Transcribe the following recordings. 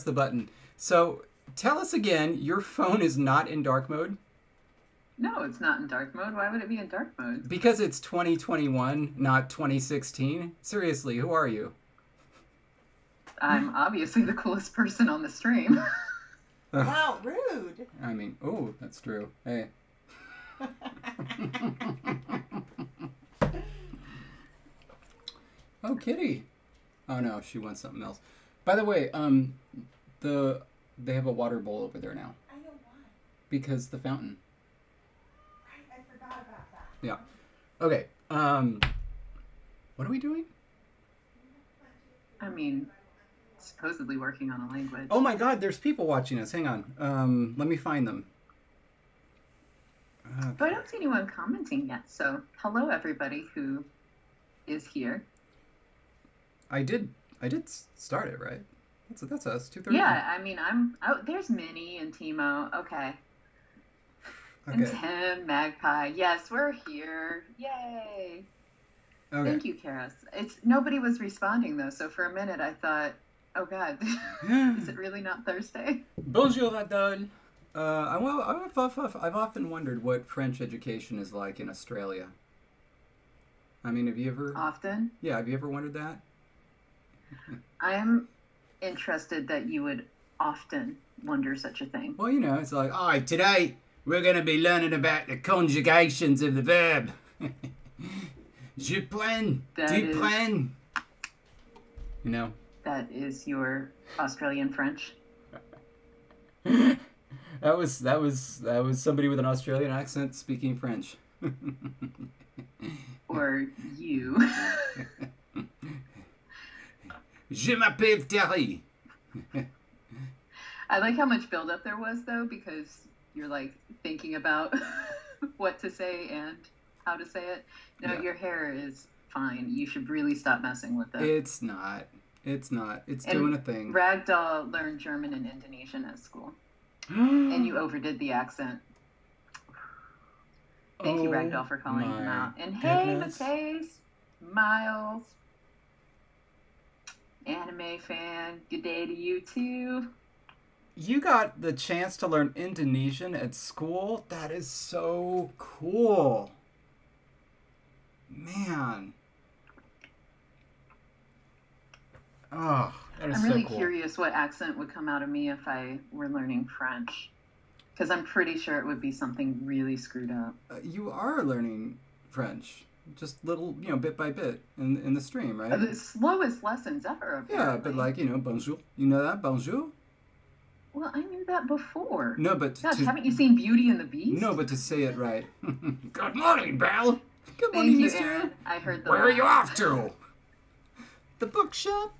the button. So tell us again, your phone is not in dark mode? No, it's not in dark mode. Why would it be in dark mode? Because it's 2021, not 2016. Seriously, who are you? I'm obviously the coolest person on the stream. Wow, rude. I mean, oh, that's true. Hey. Oh, Kitty. Oh no, she wants something else. By the way, they have a water bowl over there now. I know why. Because the fountain. Right, I forgot about that. Yeah. Okay. What are we doing? I mean, supposedly working on a language. Oh my God, there's people watching us. Hang on. Let me find them. Okay. But I don't see anyone commenting yet. So hello, everybody who is here. I did start it, right? That's us. 2:30. Yeah, I mean, there's Minnie and Timo. Okay. And Tim, Magpie. Yes, we're here. Yay. Okay. Thank you, Karis. Nobody was responding though, so for a minute I thought, oh God, is it really not Thursday? Bonjour, Adol. I've often wondered what French education is like in Australia. I mean, have you ever? Often? Yeah, have you ever wondered that? I am interested that you would often wonder such a thing. Well, it's like, all right, today we're going to be learning about the conjugations of the verb. Je prends, tu prends. That is your Australian French. That was somebody with an Australian accent speaking French. Or you. Je m'appelle Terry. I like how much buildup there was, though, because you're, thinking about what to say and how to say it. No, yeah. Your hair is fine. You should really stop messing with it. It's not. It's doing a thing. Ragdoll learned German and Indonesian at school. And you overdid the accent. Thank you, Ragdoll, for calling him out. And goodness. Hey, Mateus, Miles, anime fan, good day to you too. You got the chance to learn Indonesian at school? That is so cool. Man. Oh, that is I'm really so cool. curious what accent would come out of me if I were learning French. Because I'm pretty sure it would be something really screwed up. You are learning French. Just little, bit by bit in the stream, right? The slowest lessons ever, apparently. Yeah, but bonjour. You know that? Bonjour? Well, I knew that before. No, but... Gosh, haven't you seen Beauty and the Beast? No, but to say it right. Good morning, Belle. Good Thank morning, you, mister. Aaron. I heard the Where are you laugh. off to? The bookshop?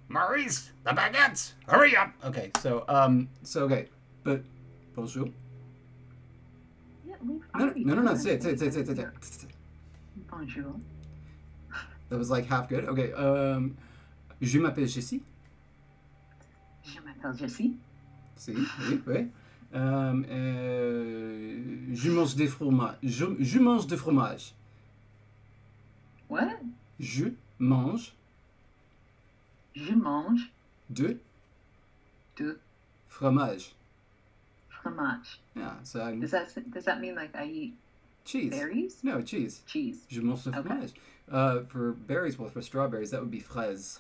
Maurice, the baguettes. Hurry up. Okay, so okay. But, bonjour. Yeah, we've No, already no, done say it. it. Bonjour. That was half good. Okay, je m'appelle Jessie. Je m'appelle Jessie. Si, oui. Je mange des fromages. Je mange de fromage. What? Je mange Je mange de de fromage. fromage. Yeah, so Does that mean I eat cheese. berries? No, cheese. Cheese. Je mange de fromage. For berries, well, for strawberries, that would be fraise.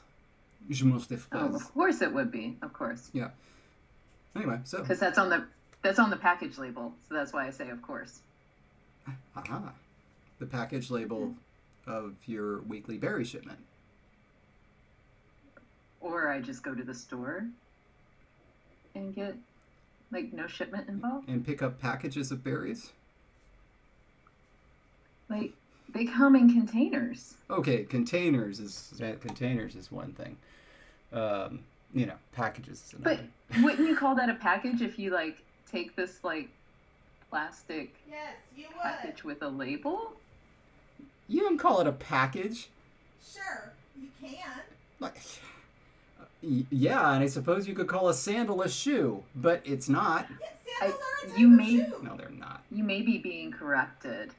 Je mange des fraises. Oh, of course it would be. Of course. Yeah. Anyway, so. Because that's on the package label, so that's why I say of course. Aha. The package label of your weekly berry shipment. Or I just go to the store and get no shipment involved. And pick up packages of berries? They come in containers. Okay, containers is one thing. Packages is another. But wouldn't you call that a package if you take this plastic Yes, you would. package with a label? You don't call it a package. Sure, you can. Yeah, and I suppose you could call a sandal a shoe, but it's not. Yes, sandals are a type you of may- shoe. No, they're not. You may be being corrected.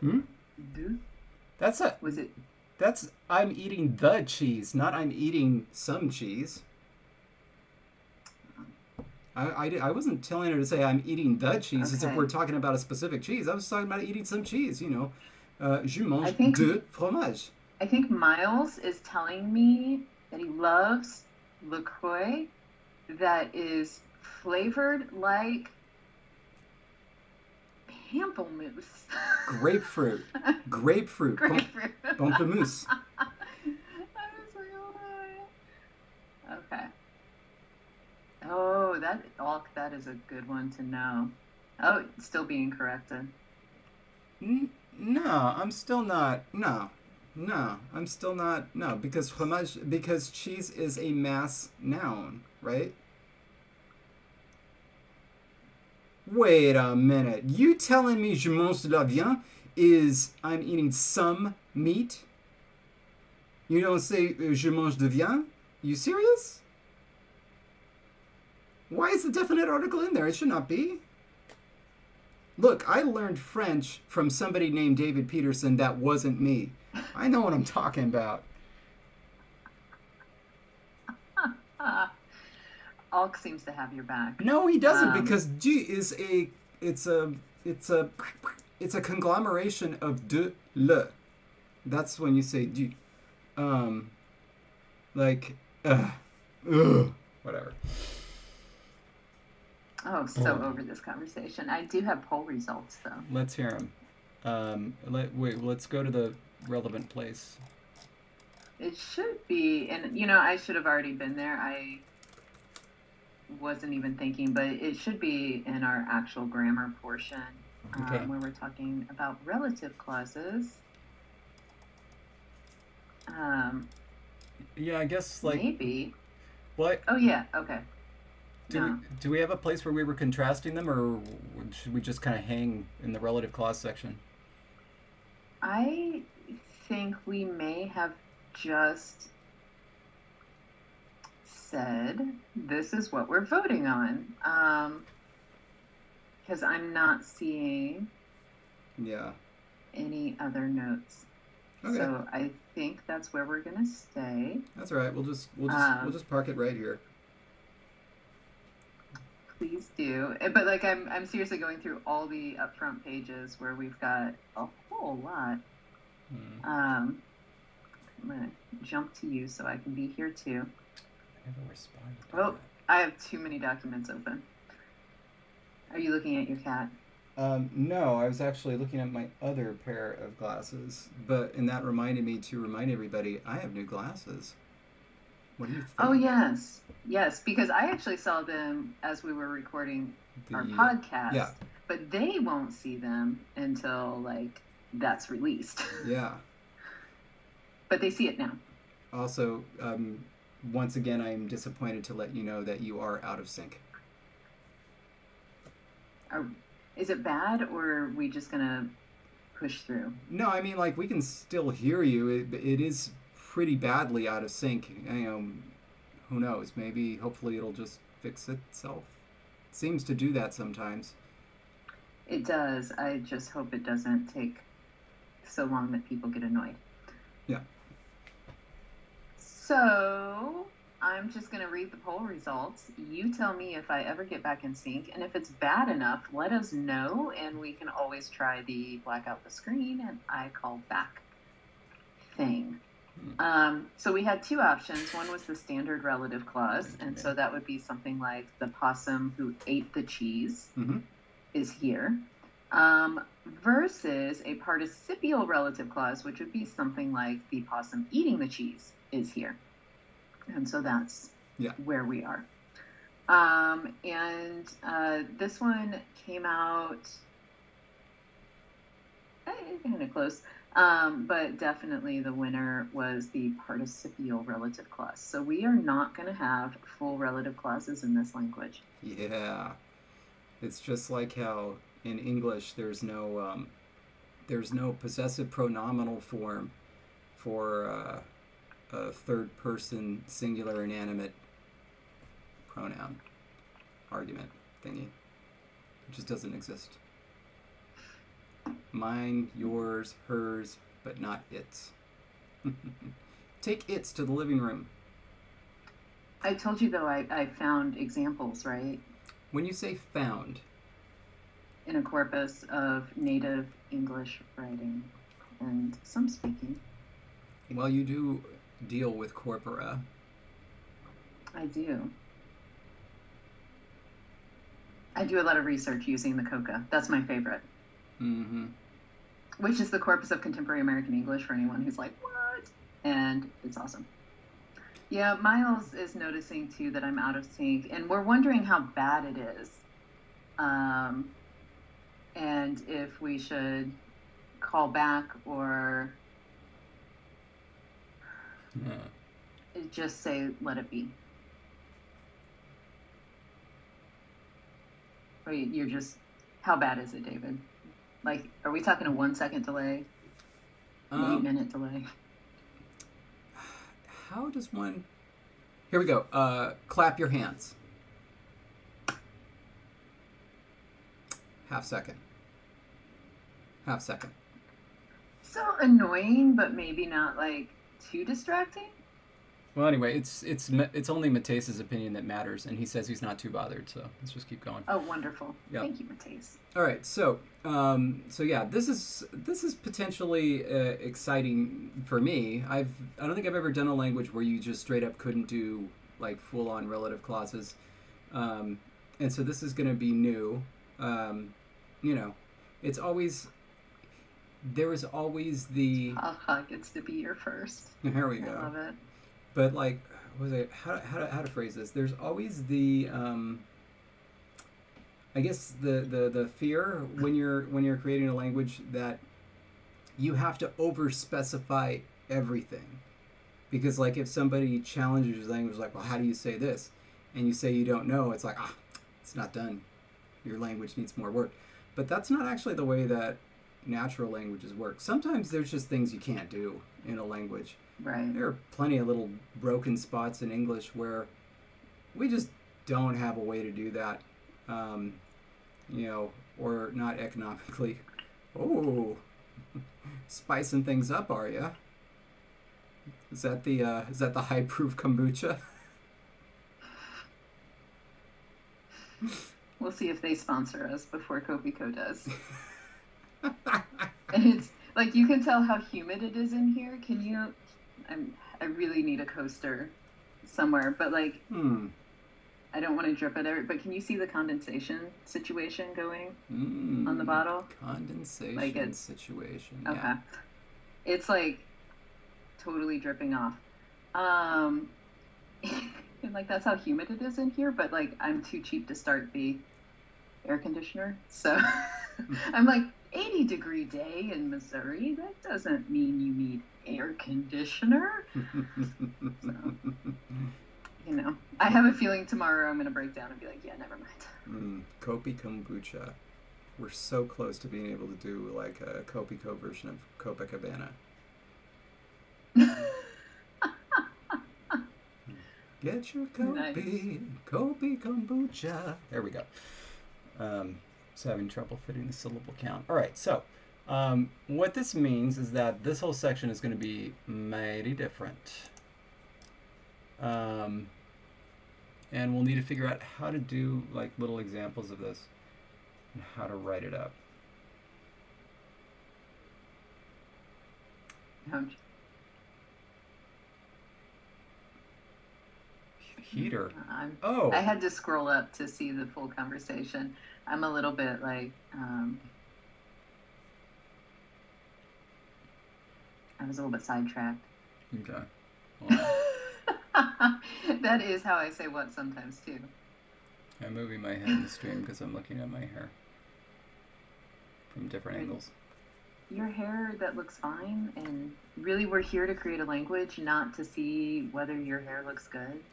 Was it? That's I'm eating the cheese, not I'm eating some cheese. I wasn't telling her to say I'm eating the cheese as if Okay. we're talking about a specific cheese. I was talking about eating some cheese, you know. Je mange I think de fromage. I think Miles is telling me that he loves LaCroix that is flavored like pamplemousse. Grapefruit. Grapefruit. Grapefruit. Pamplemousse. I was like, oh, okay. Oh, that is a good one to know. Oh, it's still being corrected. No, I'm still not. No. No, I'm still not. No, because fromage, because cheese is a mass noun, right? Wait a minute. You telling me je mange de la viande is I'm eating some meat? You don't say je mange de viande? You serious? Why is the definite article in there? It should not be. Look, I learned French from somebody named David Peterson. That wasn't me. I know what I'm talking about. Alk seems to have your back. No, he doesn't, because du is it's a conglomeration of de le. That's when you say du. Like whatever. Oh, so over this conversation. I do have poll results though. Let's hear them. Let's go to the relevant place. It should be, and you know, I should have already been there. I wasn't even thinking, but it should be in our actual grammar portion, Okay. where we're talking about relative clauses. Yeah, I guess like Maybe. what? Oh yeah. Okay. Do we have a place where we were contrasting them, or should we just kind of hang in the relative clause section? I think we may have just said this is what we're voting on, because I'm not seeing any other notes. Okay. So I think that's where we're gonna stay. That's all right. We'll just park it right here. Please do. But like I'm seriously going through all the upfront pages where we've got a whole lot. I'm gonna jump to you so I can be here too. I never responded to Oh, I have too many documents open. Are you looking at your cat? No, I was actually looking at my other pair of glasses, and that reminded me to remind everybody I have new glasses. What do you think? Oh yes, because I actually saw them as we were recording our podcast. Yeah. But they won't see them until like that's released. Yeah. But they see it now. Also, once again, I'm disappointed to let you know that you are out of sync. Is it bad, or are we just gonna push through? No, I mean, like, we can still hear you. It is pretty badly out of sync. Who knows? Maybe, hopefully, it'll just fix itself. It seems to do that sometimes. It does. I just hope it doesn't take so long that people get annoyed. Yeah. So I'm just going to read the poll results. You tell me if I ever get back in sync, and if it's bad enough, let us know, and we can always try the black out the screen and I call back thing. So we had two options. One was the standard relative clause, and so that would be something like the possum who ate the cheese is here, versus a participial relative clause, which would be something like the possum eating the cheese is here. And so that's where we are. And this one came out kind of close. But definitely the winner was the participial relative clause. So we are not going to have full relative clauses in this language. Yeah. It's just like how in English there's no possessive pronominal form for a third person singular inanimate pronoun argument thingy. It just doesn't exist. Mine, yours, hers, but not its. Take its to the living room. I told you, though, I found examples, right? When you say found, In a corpus of native English writing and some speaking. well, you do deal with corpora. I do. I do a lot of research using the COCA. That's my favorite. Mm-hmm. Which is the Corpus of Contemporary American English for anyone who's like, what? And it's awesome. Yeah, Miles is noticing too that I'm out of sync, and we're wondering how bad it is. And if we should call back or just say, let it be. Wait, you're just, how bad is it, David? Like, are we talking a 1 second delay? An 8 minute delay? How does one... Here we go. Clap your hands. Half second. Half second. So annoying, but maybe not like too distracting. Well, anyway, it's only Mateus's opinion that matters, and he says he's not too bothered. So let's just keep going. Oh, wonderful! Yep. Thank you, Mateus. All right, so yeah, this is potentially exciting for me. I don't think I've ever done a language where you just straight up couldn't do like full on relative clauses, and so this is going to be new. You know, it's always. There is always the... Haha, gets to be your first. Here we go. I love it. But like, what was it? How to phrase this? There's always the, I guess the fear when you're creating a language that you have to over specify everything, because like if somebody challenges your language, like, well, how do you say this? And you say you don't know, it's like, it's not done. Your language needs more work. But that's not actually the way that natural languages work. Sometimes there's just things you can't do in a language. Right. There are plenty of little broken spots in English where we just don't have a way to do that, you know, or not economically. Oh, spicing things up, are ya? Is that the high proof kombucha? We'll see if they sponsor us before Kopiko does. And it's like, you can tell how humid it is in here. Can you? I really need a coaster somewhere, but like, I don't want to drip it. But can you see the condensation situation going on the bottle? Condensation like situation. Okay. Yeah. It's like totally dripping off. And like, that's how humid it is in here. But like, I'm too cheap to start the air conditioner, so I'm like, 80-degree day in Missouri, that doesn't mean you need air conditioner. So, you know, I have a feeling tomorrow I'm going to break down and be like, yeah, never mind. Kopi kombucha. We're so close to being able to do like a Kopiko version of Copacabana. Get your Kopi, Nice. Kopi kombucha. There we go. Just having trouble fitting the syllable count. All right, so what this means is that this whole section is going to be mighty different. And we'll need to figure out how to do like little examples of this and how to write it up. Ouch. Heater. Oh. I had to scroll up to see the full conversation. I'm a little bit like, I was a little bit sidetracked. Okay. Well, that is how I say what sometimes too. I'm moving my head in the stream because I'm looking at my hair from different angles. Your hair, that looks fine, and really we're here to create a language, not to see whether your hair looks good.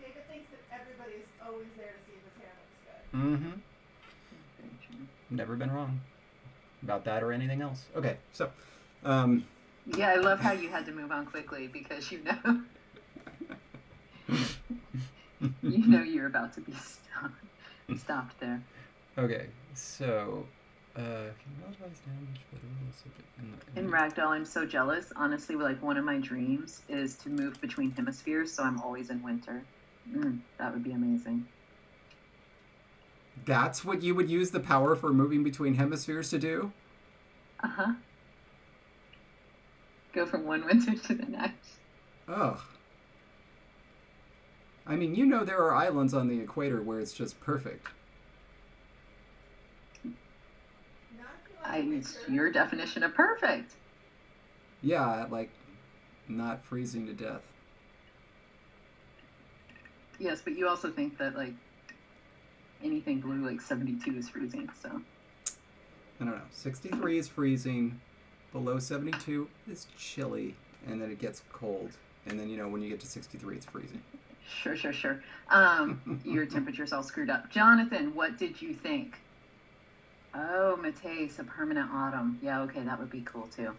David thinks that everybody is always there to see if his hair looks good. Mm-hmm. Very true. Never been wrong about that or anything else. Okay, so. Yeah, I love how you had to move on quickly because you know you're about to be stopped there. Okay, so in Ragdoll, I'm so jealous. Honestly, like one of my dreams is to move between hemispheres, so I'm always in winter. That would be amazing. That's what you would use the power for moving between hemispheres to do? Uh-huh. Go from one winter to the next. Ugh. I mean, you know there are islands on the equator where it's just perfect. It's your definition of perfect. Yeah, like not freezing to death. Yes, but you also think that like anything below like 72 is freezing, so. I don't know. 63 is freezing. Below 72 is chilly. And then it gets cold. And then, when you get to 63, it's freezing. Sure. Your temperature's all screwed up. Jonathan, what did you think? Oh, Mateus, a permanent autumn. Yeah, okay, that would be cool too.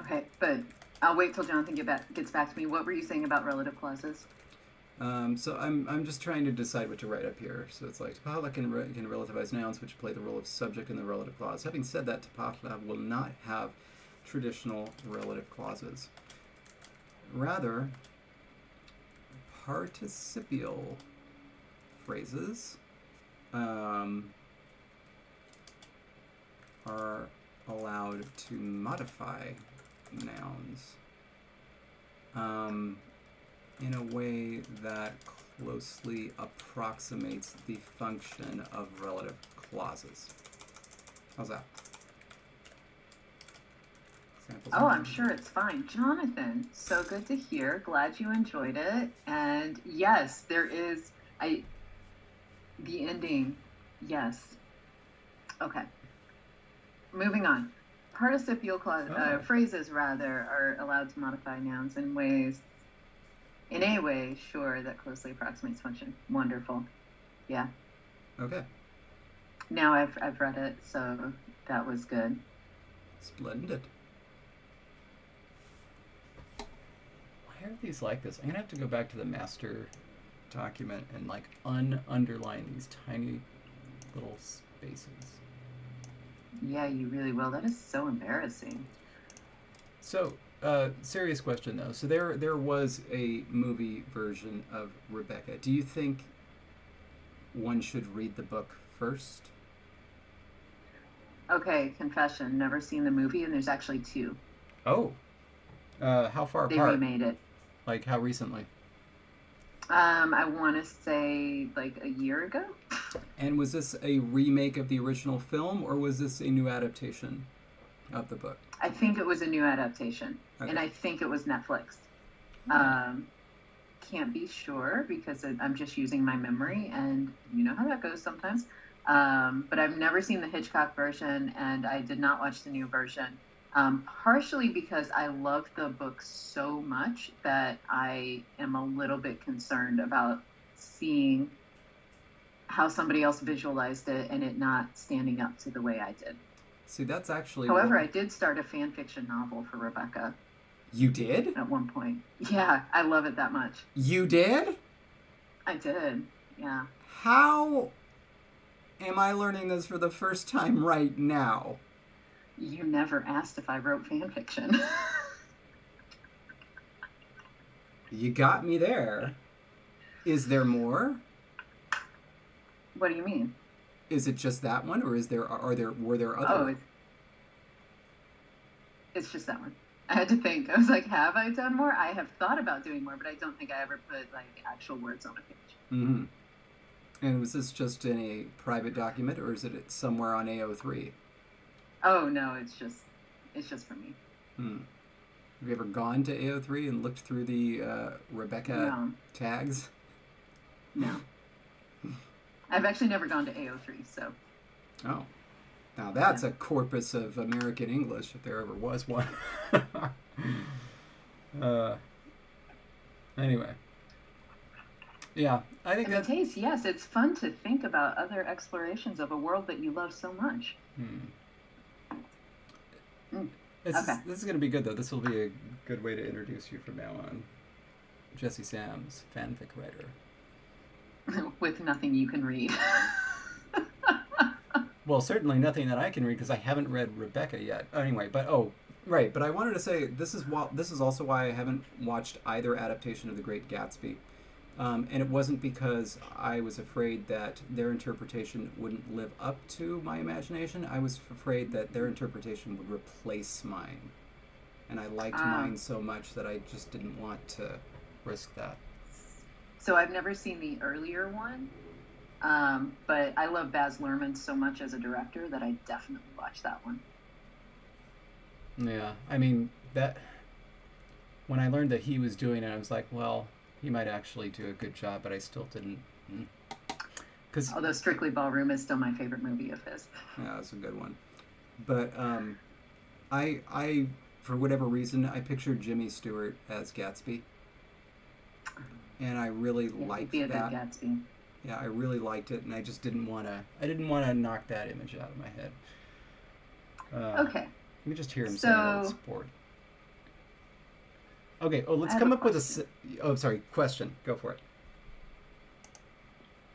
Okay, but I'll wait till Jonathan gets back to me. What were you saying about relative clauses? So I'm just trying to decide what to write up here. So it's like Tapatla can relativize nouns which play the role of subject in the relative clause. Having said that, Tapatla will not have traditional relative clauses. Rather, participial phrases are allowed to modify nouns in a way that closely approximates the function of relative clauses. How's that? Examples. Oh, I'm sure it's fine. Jonathan, so good to hear. Glad you enjoyed it. And yes, there is the ending. Yes. Okay. Moving on. Participial phrases are allowed to modify nouns in a way, sure, that closely approximates function. Wonderful. Yeah. Okay. Now I've read it, so that was good. Splendid. Why are these like this? I'm gonna have to go back to the master document and like underline these tiny little spaces. Yeah, you really will. That is so embarrassing. So, serious question though. So there was a movie version of Rebecca. Do you think one should read the book first? Okay, confession. Never seen the movie, and there's actually two. Oh. How far apart? They remade it. Like how recently? I want to say like a year ago. And was this a remake of the original film, or was this a new adaptation of the book? I think it was a new adaptation, okay. And I think it was Netflix. Can't be sure because I'm just using my memory, and you know how that goes sometimes. But I've never seen the Hitchcock version, and I did not watch the new version. Partially because I love the book so much that I am a little bit concerned about seeing how somebody else visualized it and it not standing up to the way I did. See, that's actually... However, I did start a fan fiction novel for Rebecca. You did? At one point. Yeah, I love it that much. You did? I did, yeah. How am I learning this for the first time right now? You never asked if I wrote fan fiction. You got me there. Is there more? What do you mean? Is it just that one, or were there other? Oh, it's just that one. I had to think. I was like, have I done more? I have thought about doing more, but I don't think I ever put like actual words on a page. Mm-hmm. And was this just in a private document, or is it somewhere on AO3? Oh no, it's just for me. Have you ever gone to AO3 and looked through the Rebecca tags? No. I've actually never gone to AO3, so. Oh. Now that's a corpus of American English, if there ever was one. Anyway. Yeah, I think that's... Mateus, yes, it's fun to think about other explorations of a world that you love so much. This is going to be good, though. This will be a good way to introduce you from now on. Jesse Sams, fanfic writer. With nothing you can read. Well, certainly nothing that I can read, because I haven't read Rebecca yet. Anyway, but Right, but I wanted to say this is also why I haven't watched either adaptation of The Great Gatsby. And it wasn't because I was afraid that their interpretation wouldn't live up to my imagination. I was afraid that their interpretation would replace mine. And I liked mine so much that I just didn't want to risk that. So I've never seen the earlier one, but I love Baz Luhrmann so much as a director that I definitely watched that one. Yeah, I mean, when I learned that he was doing it, I was like, well, he might actually do a good job, but I still didn't. Although Strictly Ballroom is still my favorite movie of his. Yeah, that's a good one. But I for whatever reason, I pictured Jimmy Stewart as Gatsby, and I really liked he'd be a that. good Gatsby. Yeah, I really liked it, and I just didn't want to. I didn't want to knock that image out of my head. Okay. Let me just hear him say that it's bored. Okay. Oh, let's come up with a. Oh, sorry. Question. Go for it.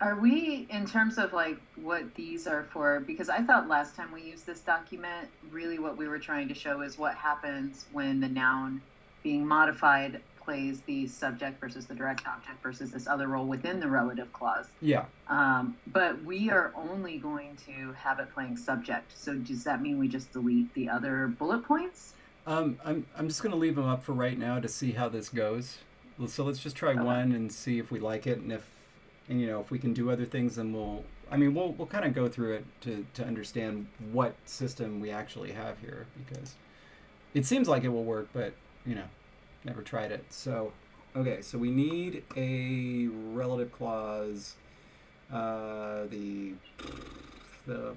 Are we, in terms of like what these are for, because I thought last time we used this document, really what we were trying to show is what happens when the noun being modified plays the subject versus the direct object versus this other role within the relative clause. Yeah. But we are only going to have it playing subject. So does that mean we just delete the other bullet points? I'm just going to leave them up for right now to see how this goes. So let's just try one and see if we like it, and if we can do other things, then we'll kind of go through it to understand what system we actually have here, because it seems like it will work, but never tried it. So okay, so we need a relative clause. The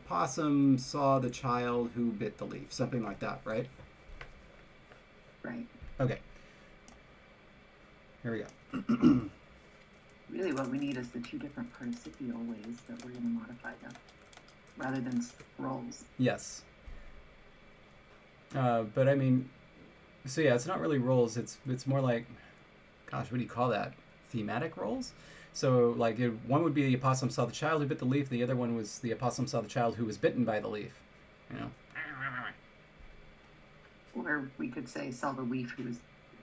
possum saw the child who bit the leaf, something like that, right? Right. Okay. Here we go. Really what we need is the two different participial ways that we're going to modify them, rather than roles. Yes. But I mean, so yeah, it's not really roles. It's more like, gosh, what do you call that? Thematic roles? So like one would be the opossum saw the child who bit the leaf. The other one was the opossum saw the child who was bitten by the leaf. Or we could say saw the leaf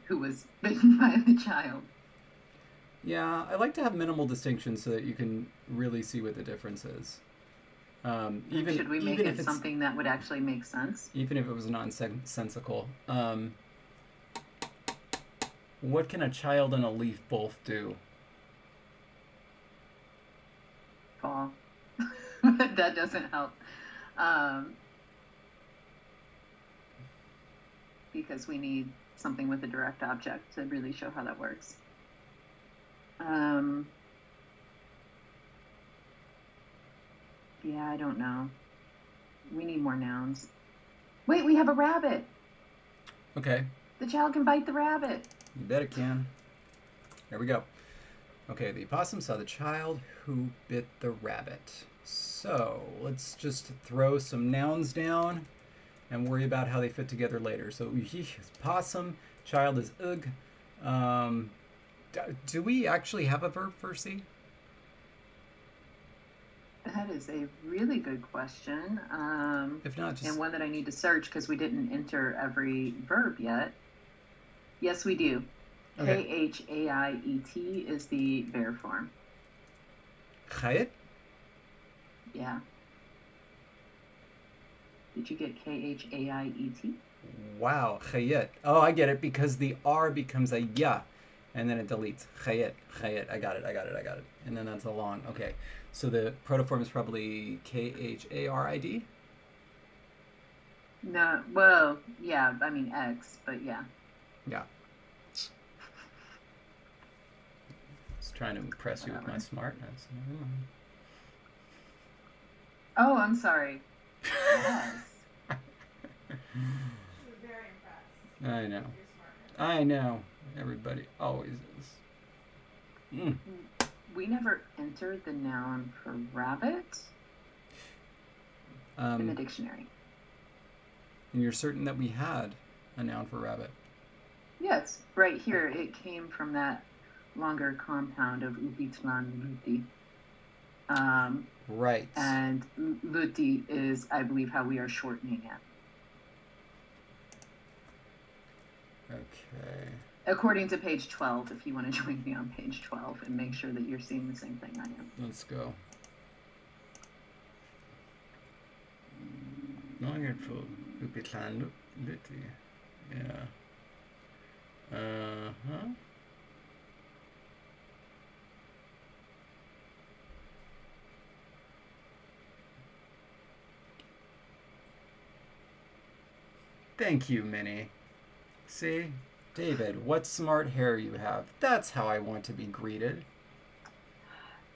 who was bitten by the child. Yeah, I like to have minimal distinctions so that you can really see what the difference is. Should we make it something that would actually make sense? Even if it was nonsensical. What can a child and a leaf both do? Fall. That doesn't help. Because we need something with a direct object to really show how that works. Yeah, I don't know. We need more nouns. Wait, we have a rabbit. Okay. The child can bite the rabbit. You bet it can. There we go. Okay, the opossum saw the child who bit the rabbit. So let's just throw some nouns down and worry about how they fit together later. So is possum, child is ugh. Do we actually have a verb for C? That is a really good question. If not, just... And one that I need to search because we didn't enter every verb yet. Yes, we do. Okay. Khaiet is the verb form. Khayet? Yeah. Did you get Khaiet? Wow, khayet. Oh, I get it, because the R becomes a ya, and then it deletes. Khayet. I got it. And then that's a long. Okay, so the protoform is probably Kharid? No, well, yeah, I mean X, but yeah. Yeah. Just trying to impress you with my smartness. Oh, I'm sorry. Yes. Very impressed. I know. Everybody always is. We never entered the noun for rabbit in the dictionary. And you're certain that we had a noun for rabbit? Yes, right here. It came from that longer compound of ubitlan luti. Right. And luti is, I believe, how we are shortening it. Okay. According to page 12, if you want to join me on page 12 and make sure that you're seeing the same thing I am. Let's go. Wonderful. Upitlan Lutti. Yeah. Uh-huh. Thank you, Minnie. See? David, what smart hair you have. That's how I want to be greeted.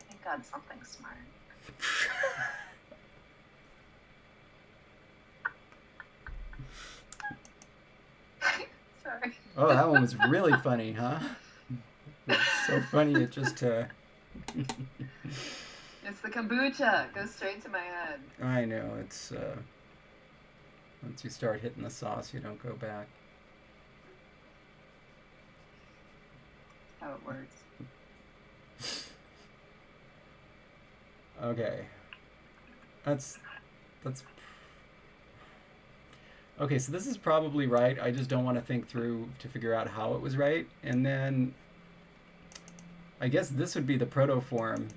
Thank God something smart. Sorry. Oh, that one was really funny, huh? It's so funny, it just... It's the kombucha. It goes straight to my head. I know, it's... Once you start hitting the sauce, you don't go back. How it works. Okay. That's... Okay, so this is probably right. I just don't want to think through to figure out how it was right. And then... I guess this would be the protoform.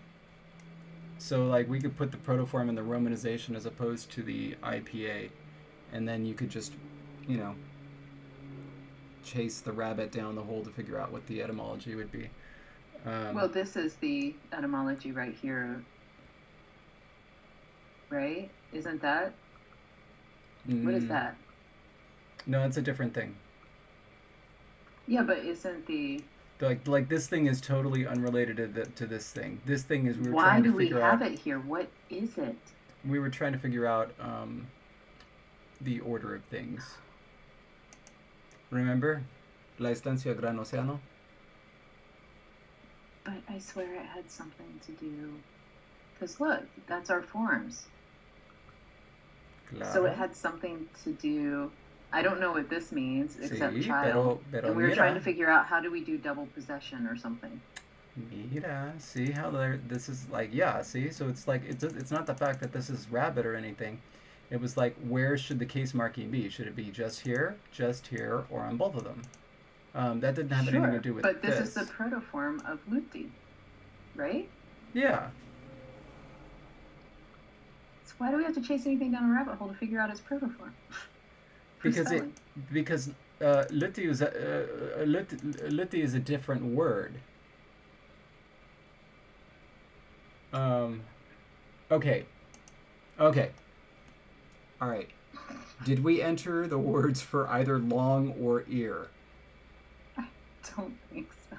So, like, we could put the protoform in the romanization as opposed to the IPA. And then you could just, you know, chase the rabbit down the hole to figure out what the etymology would be. Well, this is the etymology right here. Right? Isn't that? What is that? No, it's a different thing. Yeah, but isn't the... Like this thing is totally unrelated to this thing. This thing is... Why do we have it here? What is it? We were trying to figure out the order of things. Remember? La estancia Gran Océano? But I swear it had something to do... Because look, that's our forms. Claro. So it had something to do... I don't know what this means, except Sí, child. pero And we were mira. trying to figure out how do we do double possession or something. Mira, see how this is like, yeah, see? So it's like, it's not the fact that this is rabbit or anything. It was like, where should the case marking be? Should it be just here, or on both of them? That didn't have anything to do with but this is the protoform of luti, right? Yeah. So why do we have to chase anything down a rabbit hole to figure out its protoform? Because luti is a different word. Okay. All right. Did we enter the words for either long or ear? I don't think so.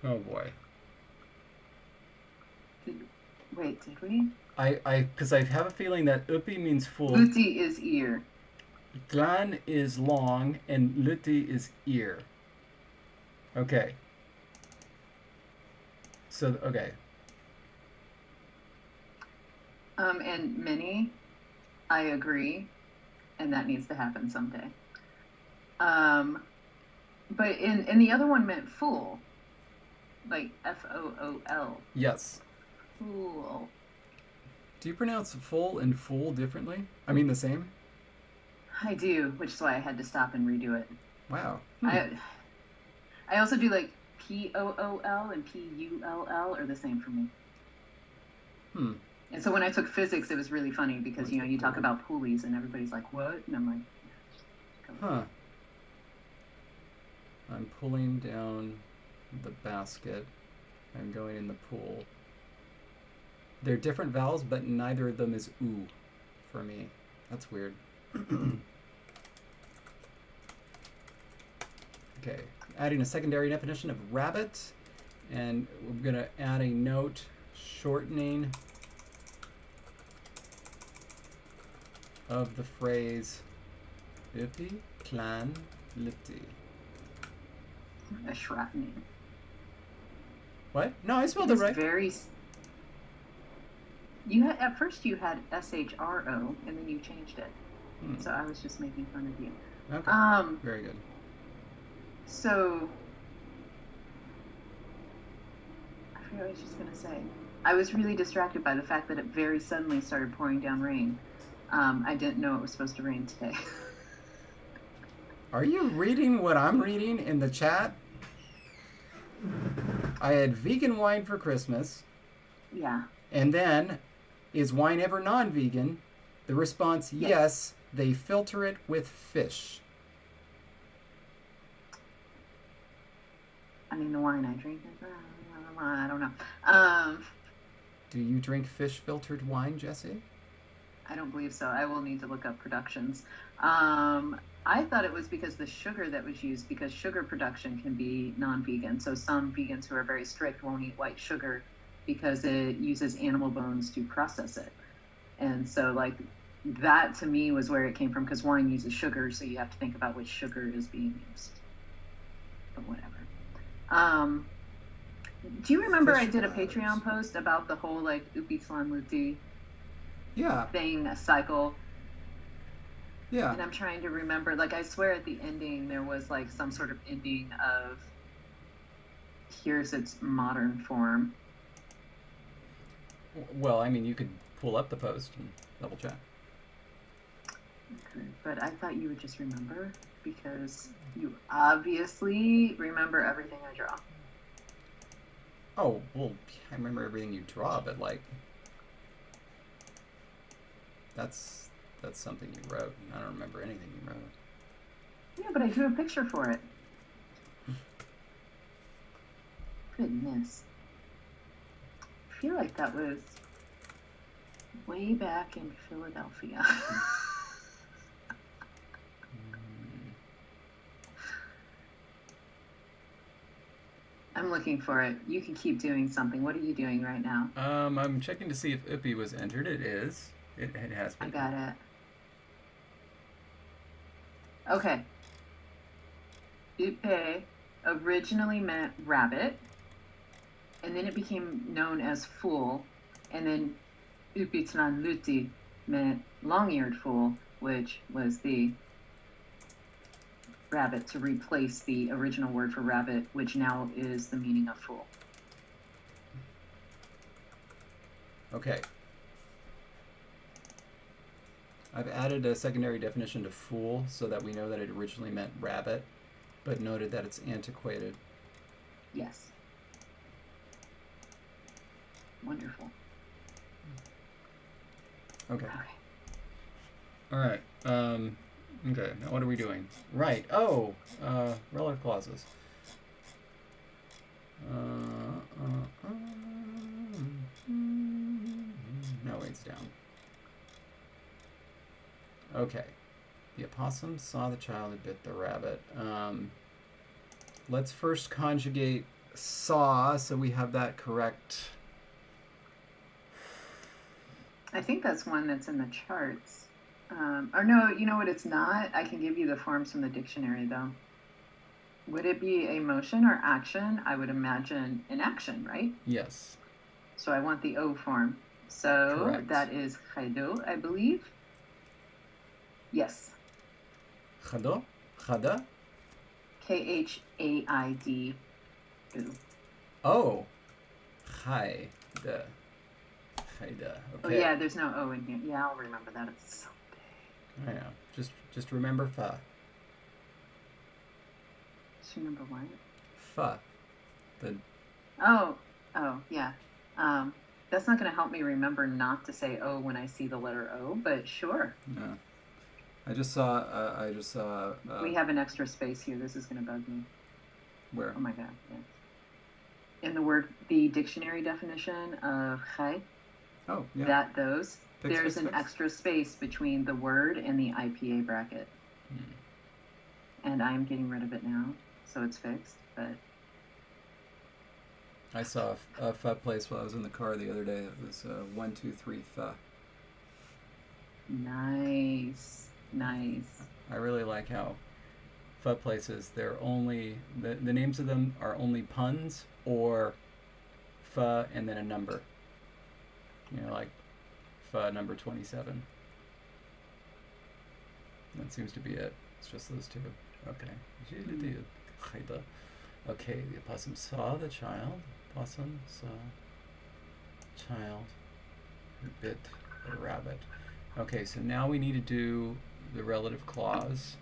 Oh boy. Did we? Because I have a feeling that upi means full. Luti is ear. Glan is long and luti is ear. Okay. So, okay. And many, I agree, and that needs to happen someday. But in the other one meant fool, like Fool. Yes. Fool. Do you pronounce full and fool differently? I mean the same? I do, which is why I had to stop and redo it. Wow. I also do like Pool and Pull are the same for me. And so when I took physics, it was really funny because, you know, you talk about pulleys and everybody's like, what? And I'm like, huh. I'm pulling down the basket. I'm going in the pool. They're different vowels, but neither of them is oo for me. That's weird. Okay, adding a secondary definition of rabbit, and we're going to add a note shortening of the phrase upi, clan, liti. a shortening. What? No, I spelled it right. At first you had SHRO, and then you changed it. So I was just making fun of you. Okay. Very good. So I forget what I was just gonna say. I was really distracted by the fact that it very suddenly started pouring down rain. I didn't know it was supposed to rain today. Are you reading what I'm reading in the chat? I had vegan wine for Christmas. Yeah. And then, is wine ever non-vegan? The response, yes. They filter it with fish. I mean, the wine I drink is, I don't know. Do you drink fish-filtered wine, Jesse? I don't believe so. I will need to look up productions. I thought it was because the sugar that was used, because sugar production can be non-vegan. So some vegans who are very strict won't eat white sugar because it uses animal bones to process it. And so, like, that to me was where it came from, because wine uses sugar, so you have to think about which sugar is being used. But whatever. Do you remember I did a Patreon post about the whole, like, Upitlan Luti thing, a cycle? Yeah. And I'm trying to remember, like, I swear at the ending there was, like, some sort of ending of, here's its modern form. Well, I mean, you could pull up the post and double check. Okay, but I thought you would just remember, because you obviously remember everything I draw. Oh, well, I remember everything you draw, but, like, that's something you wrote, and I don't remember anything you wrote. Yeah, but I drew a picture for it. Goodness. I feel like that was way back in Philadelphia. I'm looking for it. You can keep doing something. What are you doing right now? I'm checking to see if Uppy was entered. It is. It has been. I got it. Okay. Upe originally meant rabbit, and then it became known as fool, and then Upitlan Luti meant long-eared fool, which was the rabbit to replace the original word for rabbit, which now is the meaning of fool. Okay. I've added a secondary definition to fool so that we know that it originally meant rabbit, but noted that it's antiquated. Yes. Wonderful. Okay. Okay. All right. Okay. Now what are we doing? Right. Oh, relative clauses. No, it's down. Okay. The opossum saw the child who bit the rabbit. Let's first conjugate saw so we have that correct. I think that's one that's in the charts. Or no, you know what, it's not? I can give you the forms from the dictionary, though. Would it be a motion or action? I would imagine an action, right? Yes. So I want the O form. So correct. That is chaido, I believe. Yes. Chado? Chada? Khaid. Oh. Chai. The. Chaida. Okay. Oh yeah, there's no O in here. Yeah, I'll remember that. It's so big. I know. Just remember fa. Just remember what? Fa. The. Oh, yeah. That's not going to help me remember not to say O when I see the letter O, but sure. Yeah. I just saw. We have an extra space here. This is going to bug me. Where? Oh my god. Yeah. In the dictionary definition of chai. Oh, yeah. There's an extra space between the word and the IPA bracket. And I'm getting rid of it now, so it's fixed, but... I saw a fa place while I was in the car the other day. It was 1, 2, 3 fa. Nice. I really like how fa places, they're only... The names of them are only puns or fa and then a number. You know, like fa number 27. That seems to be it. It's just those two. Okay. Okay, the opossum saw the child. Opossum saw child who bit the rabbit. Okay, so now we need to do the relative clause.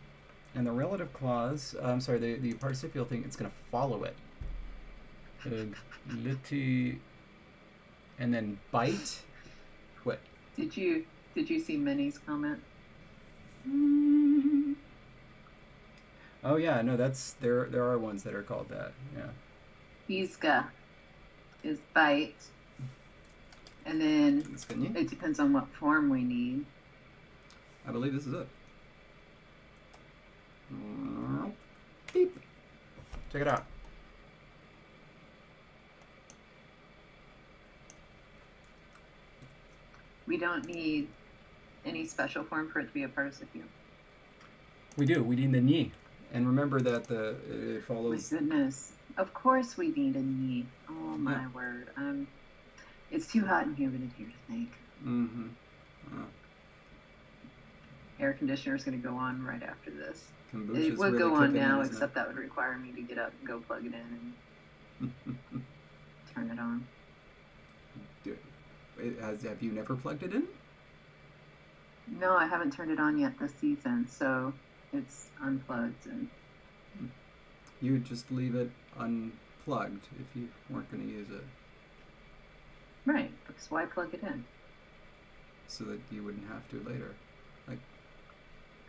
And the relative clause, I'm sorry, the participial thing, it's going to follow it. Liti, and then bite. What? Did you see Minnie's comment? Oh yeah, no, that's there are ones that are called that. Yeah. Iska is bite. And then Iskanyi? it depends on what form we need. I believe this is it. Beep. Check it out. We don't need any special form for it to be a participial. We do. We need the ni. And remember that it follows. My goodness. Of course we need a ni. Oh my word. It's too hot and humid in here to think. Mm-hmm. Air conditioner is going to go on right after this. Kombucha's It would really go on kicking now, in, isn't except that would require me to get up and go plug it in and turn it on. Have you never plugged it in? No, I haven't turned it on yet this season, so it's unplugged. And You would just leave it unplugged if you weren't going to use it. right, because why plug it in? So that you wouldn't have to later.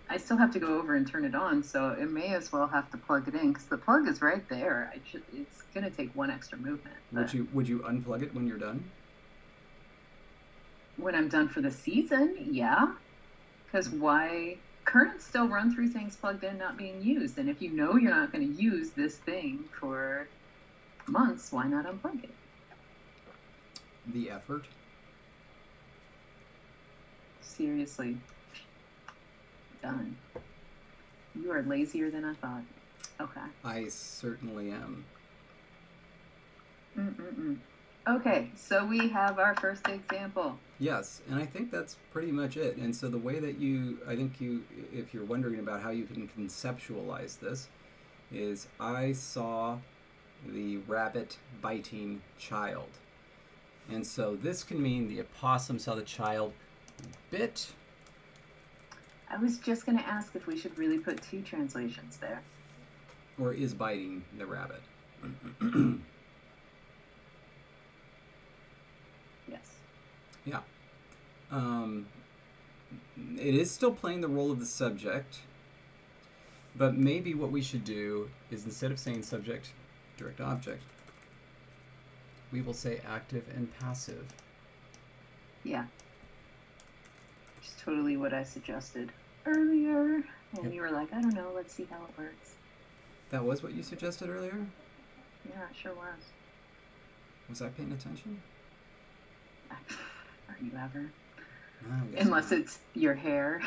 I still have to go over and turn it on, so it may as well have to plug it in, because the plug is right there. It's going to take one extra movement. Would you unplug it when you're done? When I'm done for the season, yeah. Because why? Currents still run through things plugged in, not being used. And if you know you're not going to use this thing for months, why not unplug it? The effort? Seriously. Done. You are lazier than I thought. Okay. I certainly am. Okay, so we have our first example. Yes, and I think that's pretty much it. And so the way that if you're wondering about how you can conceptualize this, is I saw the rabbit biting child. And so this can mean the opossum saw the child bit. I was just going to ask if we should really put two translations there. Or is biting the rabbit. Yes. Yeah. It is still playing the role of the subject, but maybe what we should do is, instead of saying subject, direct object, we will say active and passive. Yeah. Which is totally what I suggested earlier. And you were like, I don't know, let's see how it works. That was what you suggested earlier? Yeah, it sure was. Was I paying attention? Are you ever? Unless it's your hair.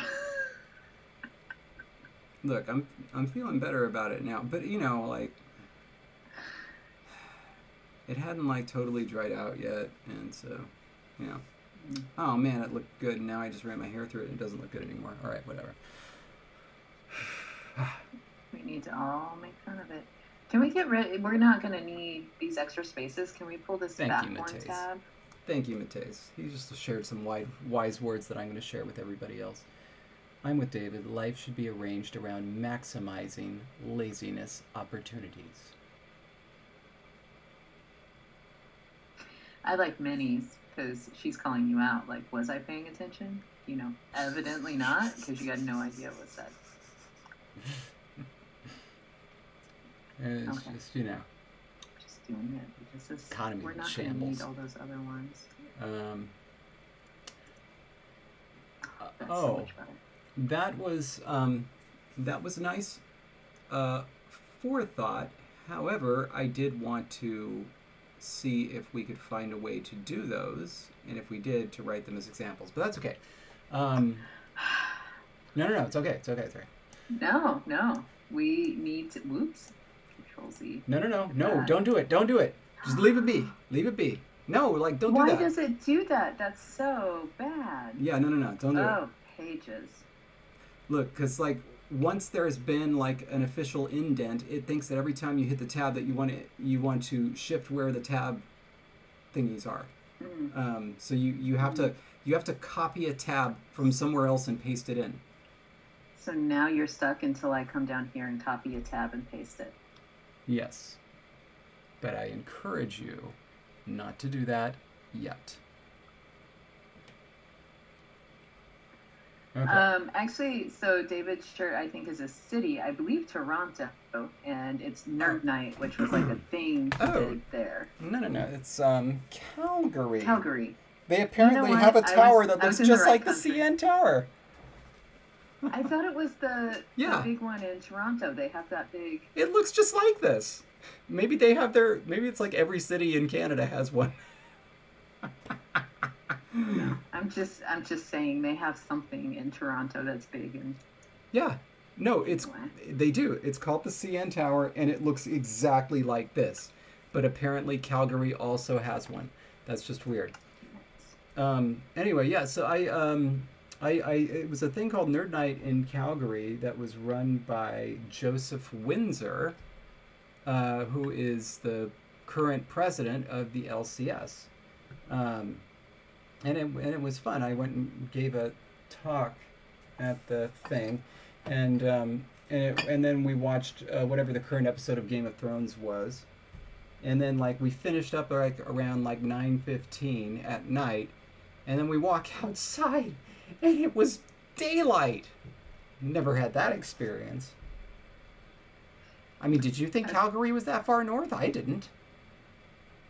Look, I'm feeling better about it now, but like it hadn't like totally dried out yet, and so oh man, it looked good, and now I just ran my hair through it and it doesn't look good anymore. All right, whatever. We need to all make fun of it. Can we get rid? We're not going to need these extra spaces. Can we pull this back one tab? Thank you, Mateus. He just shared some wise words that I'm going to share with everybody else. I'm with David. Life should be arranged around maximizing laziness opportunities. I like Minnie's because she's calling you out. Like, was I paying attention? Evidently not, because you had no idea what was said. It's okay. just, Just doing it because this economy we're not shambles. going to need all those other ones. That's so much better. That was nice forethought. However, I did want to see if we could find a way to do those, and if we did, to write them as examples. But that's okay. No, it's okay. It's okay. No. We need to. Whoops. Control Z. No. Don't do it. Just leave it be. No, don't do that. Why does it do that? That's so bad. Yeah, no. Don't do it. Oh, pages. Look, because once there's been an official indent, it thinks that every time you hit the tab that you want to shift where the tab thingies are. So you have to copy a tab from somewhere else and paste it in. So now you're stuck until I come down here and copy a tab and paste it. Yes. But I encourage you not to do that yet. Okay. Actually, so David's shirt, I think, is a city. I believe Toronto, and it's Nerd Night, which was like a thing he did there. No. It's Calgary. Calgary. They apparently have a tower that looks just like the CN Tower. I thought it was the big one in Toronto. They have that big... It looks just like this. Maybe they have their... Maybe it's like every city in Canada has one. No, I'm just saying they have something in Toronto that's big. And yeah. No, they do. It's called the CN Tower, and it looks exactly like this. But apparently Calgary also has one. That's just weird. Anyway, yeah, so it was a thing called Nerd Night in Calgary that was run by Joseph Windsor, who is the current president of the LCS. And it was fun. I went and gave a talk at the thing, and then we watched whatever the current episode of Game of Thrones was, and then like we finished up like around like 9:15 at night, and then we walk outside, and it was daylight. Never had that experience. I mean, did you think Calgary was that far north? I didn't.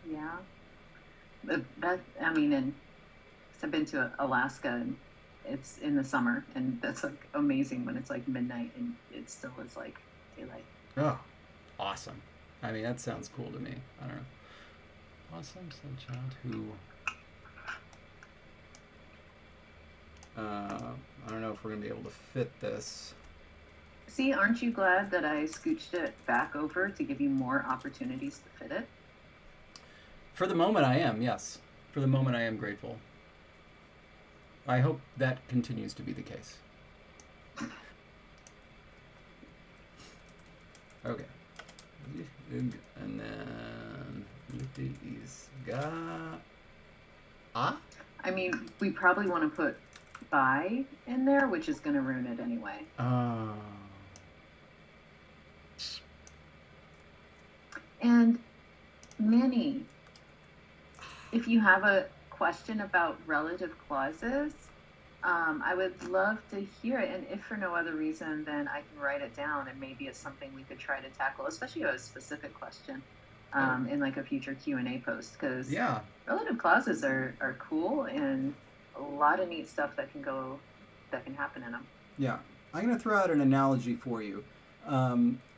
Yeah, I've been to Alaska, and it's in the summer, and that's like amazing when it's like midnight and it still is like daylight. Oh, awesome. I mean, that sounds cool to me. I don't know. Awesome, said child who... I don't know if we're going to be able to fit this. See, aren't you glad that I scooched it back over to give you more opportunities to fit it? For the moment, I am, yes. For the moment, I am grateful. I hope that continues to be the case. Okay. And then these I mean, we probably want to put by in there, which is going to ruin it anyway. And Minnie, if you have a question about relative clauses, I would love to hear it, and if for no other reason, then I can write it down, and maybe it's something we could try to tackle, especially a specific question in like a future Q&A post, because relative clauses are cool, and a lot of neat stuff that can happen in them. Yeah, I'm going to throw out an analogy for you.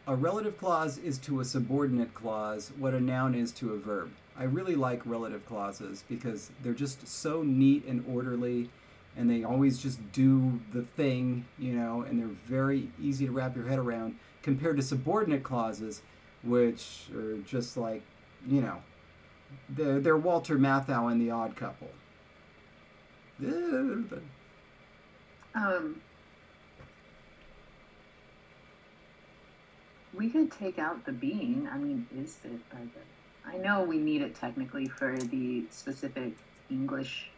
A relative clause is to a subordinate clause what a noun is to a verb. I really like relative clauses because they're just so neat and orderly, and they always just do the thing, you know, and they're very easy to wrap your head around compared to subordinate clauses, which are just like, you know, they're Walter Matthau and the Odd Couple. We could take out the being. I mean, is it? I know we need it technically for the specific English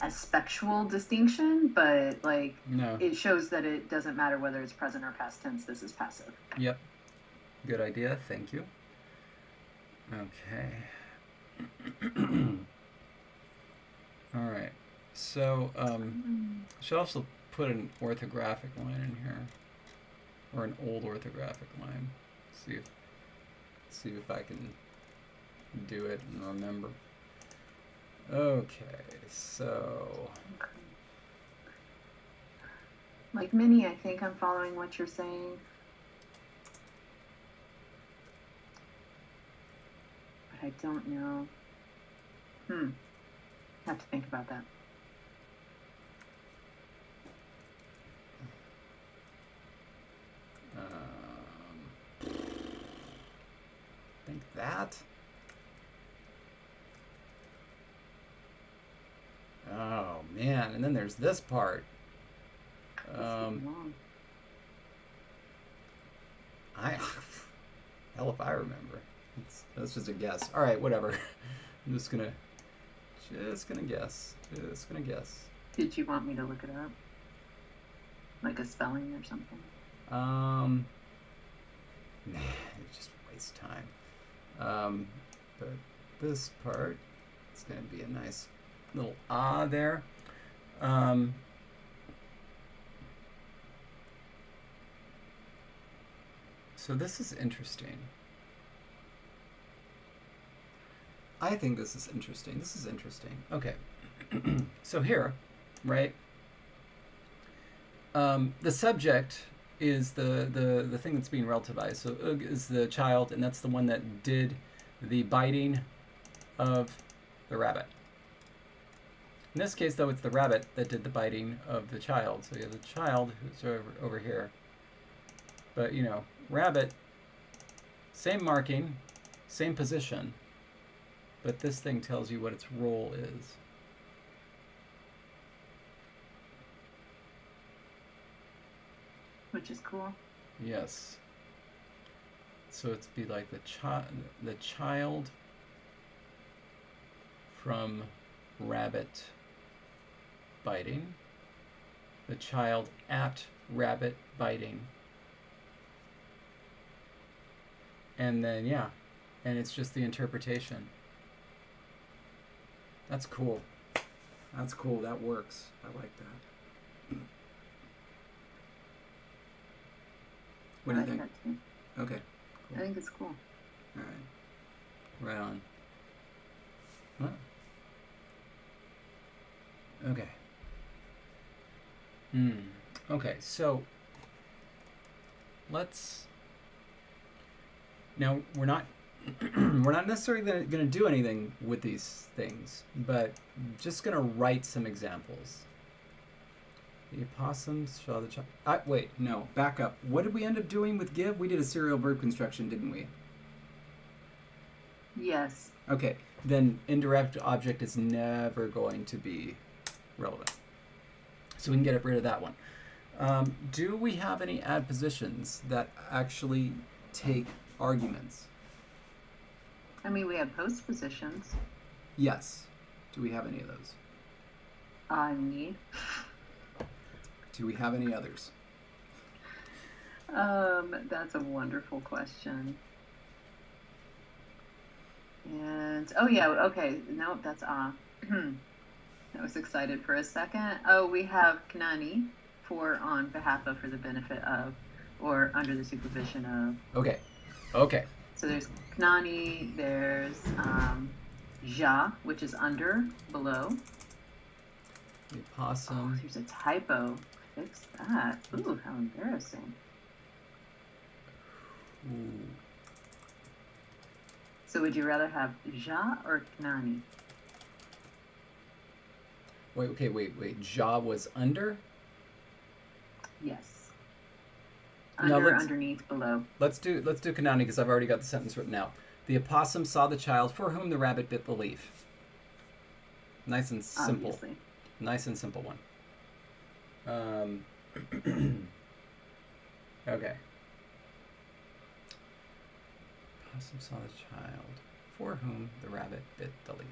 aspectual distinction, but like it shows that it doesn't matter whether it's present or past tense. This is passive. Yep. Good idea. Thank you. Okay. All right. So should also put an orthographic line in here, or an old orthographic line. See if I can do it and remember. Okay, so like Minnie, I think I'm following what you're saying. But I don't know. Have to think about that. Think that. Oh man, and then there's this part. Hell if I remember. That's just a guess. All right, whatever. I'm just gonna guess. Did you want me to look it up? Like a spelling or something. Nah, it just wastes time. But this part, it's going to be a nice little there. So this is interesting. I think this is interesting. This is interesting. Okay. So here, right? The subject is the thing that's being relativized. So Ugh is the child, and that's the one that did the biting of the rabbit. In this case, though, it's the rabbit that did the biting of the child. So you have the child who's over here. But, you know, rabbit, same marking, same position, but this thing tells you what its role is. Which is cool. Yes. So it's be like the child from rabbit biting, the child at rabbit biting, and then yeah, and it's just the interpretation. That's cool. That's cool. That works. I like that. What do you think? That too. Okay. Cool. I think it's cool. All right. Right on. What? Okay. Okay, so let's. Now we're not we're not necessarily going to do anything with these things, but just going to write some examples. The opossums saw the child. Wait, no, back up. What did we end up doing with give? We did a serial verb construction, didn't we? Yes. Okay, then indirect object is never going to be relevant. So we can get rid of that one. Do we have any adpositions that actually take arguments? I mean, we have postpositions. Yes. Do we have any of those? Need. Do we have any others? That's a wonderful question. And, oh yeah, okay, no, that's I was excited for a second. Oh, we have Knani for on behalf of, for the benefit of, or under the supervision of. Okay. Okay. So there's Knani, there's Ja, which is under, below. The opossum. Oh, there's a typo. Fix that. Ooh, how embarrassing. Ooh. So would you rather have Ja or Knani? Wait, okay, wait. Ja was under? Yes. No, Under, underneath, below. Let's do Kanani because I've already got the sentence written out. The opossum saw the child for whom the rabbit bit the leaf. Nice and simple. Obviously. Nice and simple one. Okay. Opossum saw the child for whom the rabbit bit the leaf.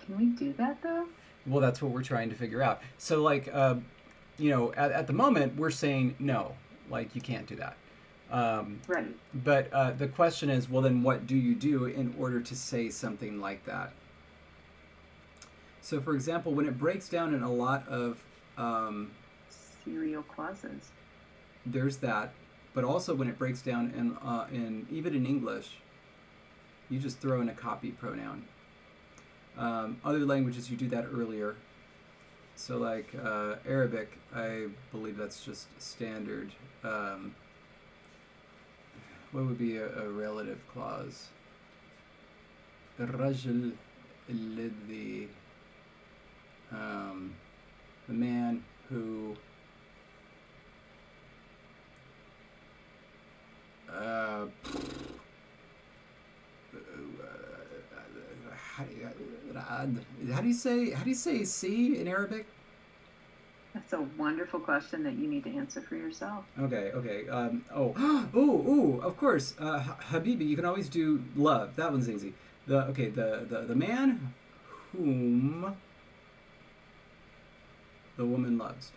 Can we do that though? Well, that's what we're trying to figure out. So, like, you know, at the moment, we're saying no, like, you can't do that. Right. But the question is, well, then what do you do in order to say something like that? So, for example, when it breaks down in a lot of... serial clauses. There's that. But also when it breaks down in even in English, you just throw in a copy pronoun. Other languages, you do that earlier. So like Arabic, I believe that's just standard. What would be a relative clause? الرجل الذي the man who how do you say see in Arabic? That's a wonderful question that you need to answer for yourself. Okay. Of course. Habibi, you can always do love. That one's easy. the man whom the woman loves.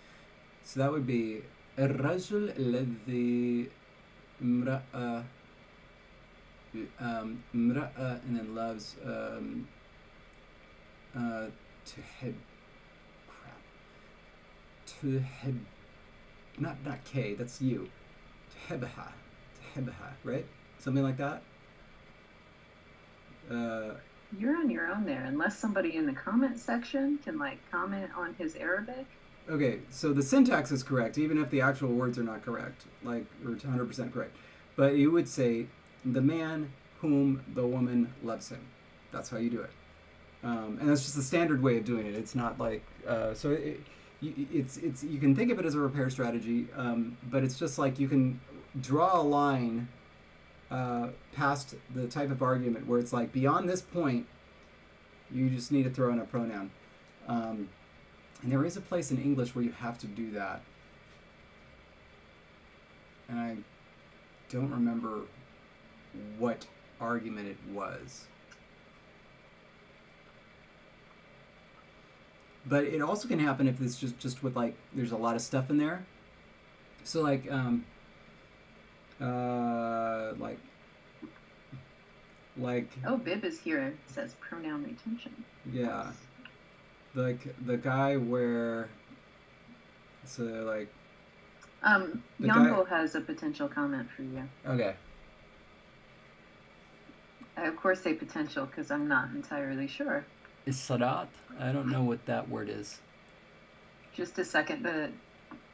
So that would be الرجل الذي امرأة امرأة and then loves تحب crap تحب not K, that's you. تحبها, right? Something like that. You're on your own there, unless somebody in the comment section can like comment on his Arabic. Okay, so the syntax is correct, even if the actual words are not correct, like, or 100% correct. But you would say, the man whom the woman loves him. That's how you do it. And that's just the standard way of doing it. It's not like, it's you can think of it as a repair strategy, but it's just like you can draw a line past the type of argument where it's like, beyond this point, you just need to throw in a pronoun. And there is a place in English where you have to do that. And I don't remember what argument it was. But it also can happen if it's just with, like, there's a lot of stuff in there. So, like, Oh, Bib is here. It says pronoun retention. Yeah. Like, the guy where, so, like... Yongo has a potential comment for you. Okay. I, of course, say potential because I'm not entirely sure. Is sarat? I don't know what that word is. Just a second,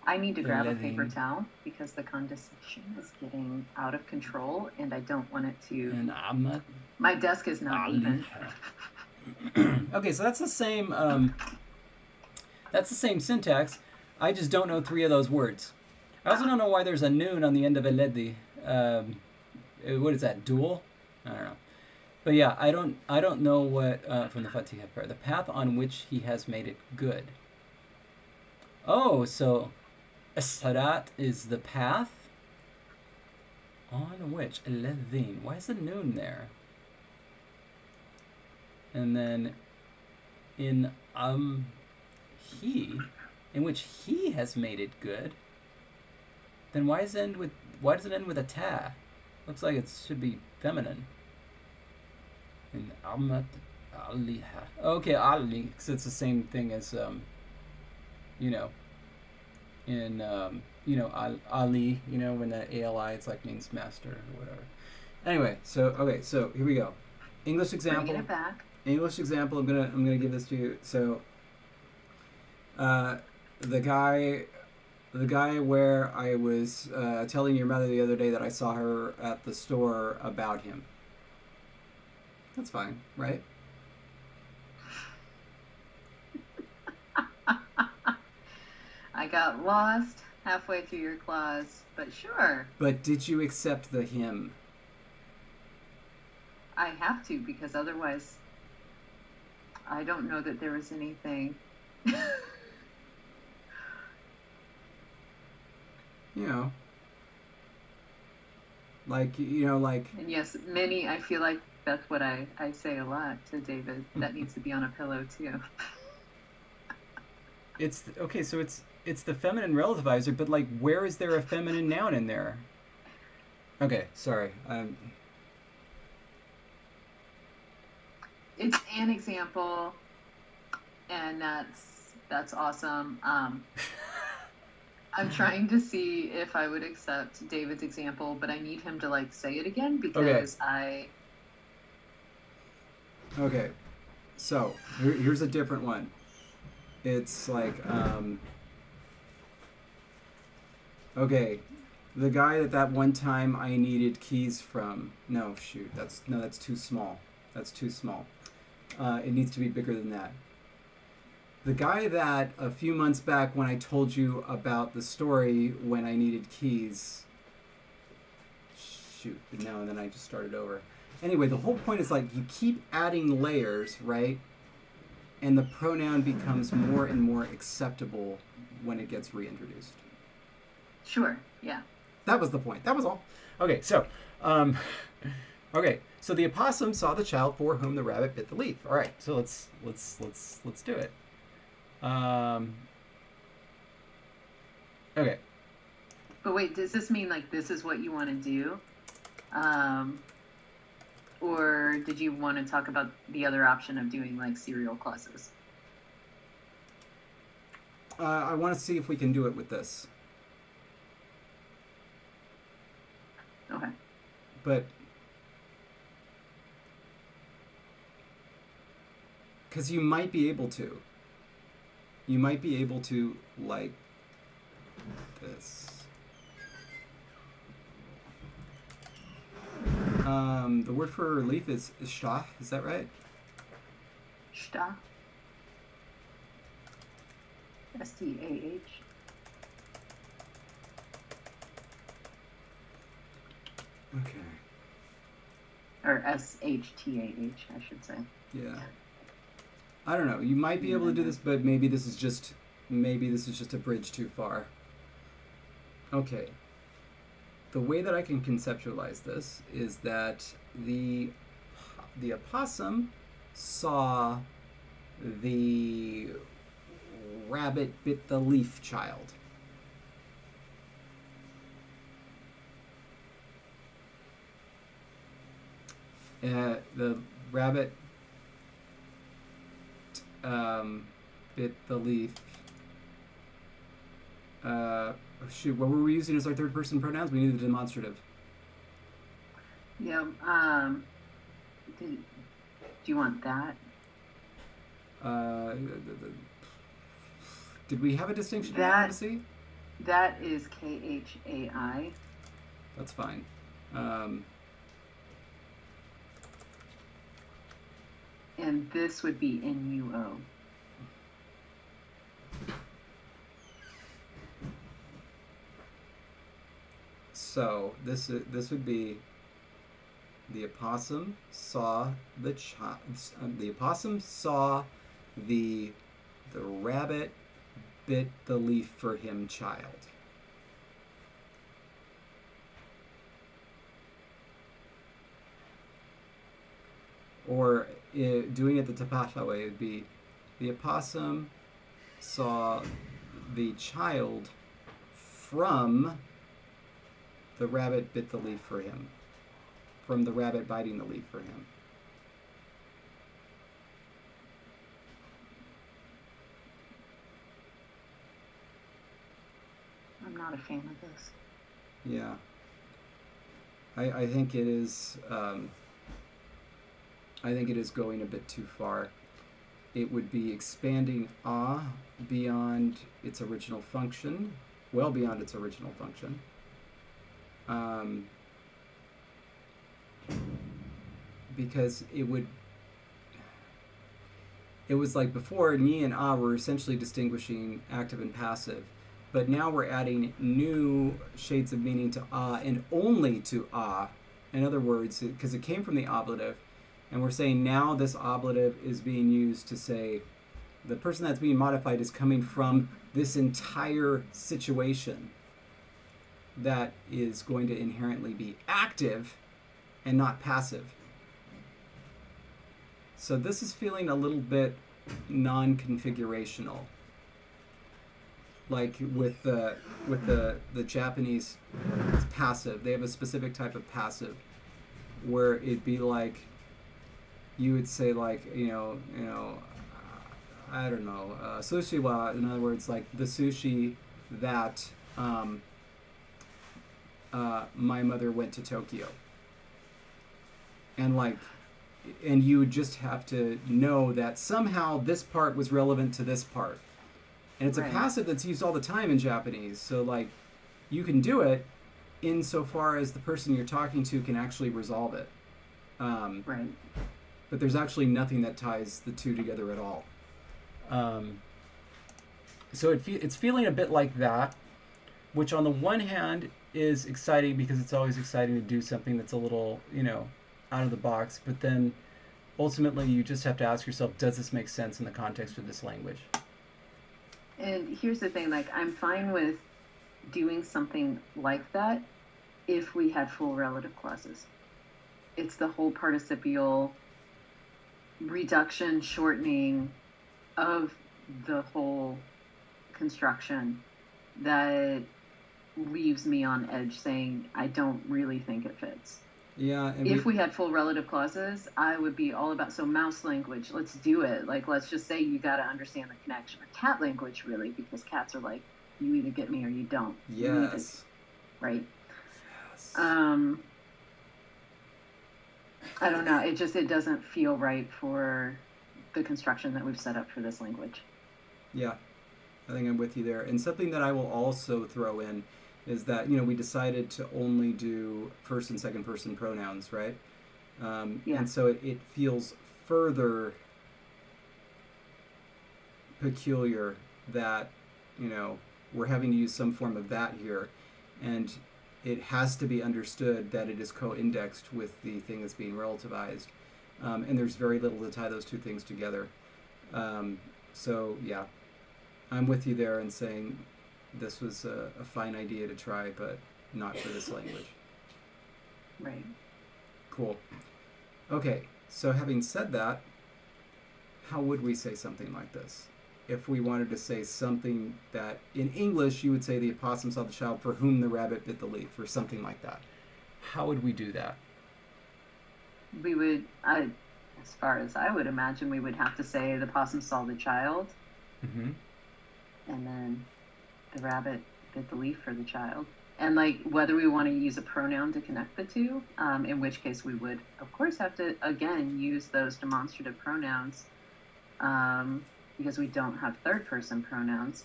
I need to grab a paper towel because the condensation is getting out of control and I don't want it to... And Ahmad? My desk is not even. Okay, so that's the same syntax. I just don't know 3 of those words. I also don't know why there's a noon on the end of eledi. What is that? Dual? I don't know. But yeah, I don't know what from the Fatiha prayer. The path on which he has made it good. Oh, so as-sarat is the path on which eledin. Why is the noon there? And then in he, in which he has made it good. Then why does it end with a ta? Looks like it should be feminine. In amat aliha. Okay, ali, because it's the same thing as you know, in ali, you know, when the ali it's like means master or whatever. Anyway, so okay, so here we go. English example. Bringing it back. English example. I'm gonna give this to you. So, the guy where I was telling your mother the other day that I saw her at the store about him. That's fine, right? I got lost halfway through your clause, but sure. But did you accept the him? I have to, because otherwise I don't know that there was anything. You know, like, And yes, many, I feel like that's what I say a lot to David. That needs to be on a pillow too. It's okay, so it's the feminine relativizer, but like, where is there a feminine noun in there? Okay, sorry. It's an example, and that's awesome. I'm trying to see if I would accept David's example, but I need him to like say it again because Okay, so here's a different one. It's like, okay, the guy that one time I needed keys from. No, shoot, that's too small. That's too small. It needs to be bigger than that. The guy that a few months back when I told you about the story when I needed keys. Shoot, no, and then I just started over. Anyway, the whole point is like you keep adding layers, right? And the pronoun becomes more and more acceptable when it gets reintroduced. Sure, yeah. That was the point. That was all. Okay, so, all Okay, so the opossum saw the child for whom the rabbit bit the leaf. All right, so let's do it. Okay. But wait, does this mean like this is what you want to do? Or did you want to talk about the other option of doing like serial clauses? I want to see if we can do it with this. Okay. But because you might be able to. You might be able to, like this. The word for leaf is stah. Is that right? Stah. S-T-A-H. Okay. Or S-H-T-A-H, I should say. Yeah. I don't know. You might be able to do this, but maybe this is just a bridge too far. Okay. The way that I can conceptualize this is that the opossum saw the rabbit bit the leaf child. The rabbit bit the leaf. Shoot, what were we using as our third person pronouns? We needed a demonstrative. Yeah. Do you want that? Did we have a distinction in That- see? That is K-H-A-I. That's fine. And this would be N-U-O. So this would be the opossum saw the child. The opossum saw the rabbit bit the leaf for him child. Or doing it the Tapata way would be the opossum saw the child from the rabbit bit the leaf for him. From the rabbit biting the leaf for him. I'm not a fan of this. Yeah. I think it is. I think it is going a bit too far. It would be expanding beyond its original function, well beyond its original function. Because it was like before, ni and were essentially distinguishing active and passive, but now we're adding new shades of meaning to and only to In other words, because it came from the ablative, and we're saying now this ablative is being used to say the person that's being modified is coming from this entire situation that is going to inherently be active and not passive. So this is feeling a little bit non-configurational. Like with the Japanese, it's passive. They have a specific type of passive where it'd be like, you would say like, I don't know, sushi wa, in other words, like the sushi that my mother went to Tokyo. And you would just have to know that somehow this part was relevant to this part. And it's Right. a passive that's used all the time in Japanese. So like, you can do it insofar as the person you're talking to can actually resolve it. Right. But there's actually nothing that ties the two together at all. So it's feeling a bit like that, which on the one hand is exciting because it's always exciting to do something that's a little, out of the box. But then ultimately you just have to ask yourself, does this make sense in the context of this language? And here's the thing, like, I'm fine with doing something like that if we had full relative clauses. it's the whole participial reduction, shortening of the whole construction that leaves me on edge, saying I don't really think it fits. Yeah, and If we had full relative clauses, I would be all about, so mouse language, let's do it. Like, let's just say you got to understand the connection. Or cat language, really, because cats are like, you either get me or you don't. yes, Right? yes. I don't know. It doesn't feel right for the construction that we've set up for this language. Yeah, I think I'm with you there. And something that I will also throw in is that, you know, we decided to only do first and second person pronouns, right? Yeah. And so it feels further peculiar that, you know, we're having to use some form of that here. And it has to be understood that it is co-indexed with the thing that's being relativized. And there's very little to tie those two things together. So, yeah, I'm with you there in saying this was a fine idea to try, but not for this language. Right. Cool. Okay, so having said that, how would we say something like this? If we wanted to say something that in English you would say the opossum saw the child for whom the rabbit bit the leaf, or something like that. How would we do that? We would, as far as I would imagine, we would have to say the possum saw the child, Mm-hmm. and then the rabbit bit the leaf for the child. And like whether we want to use a pronoun to connect the two, in which case we would, of course, have to again use those demonstrative pronouns, because we don't have third person pronouns.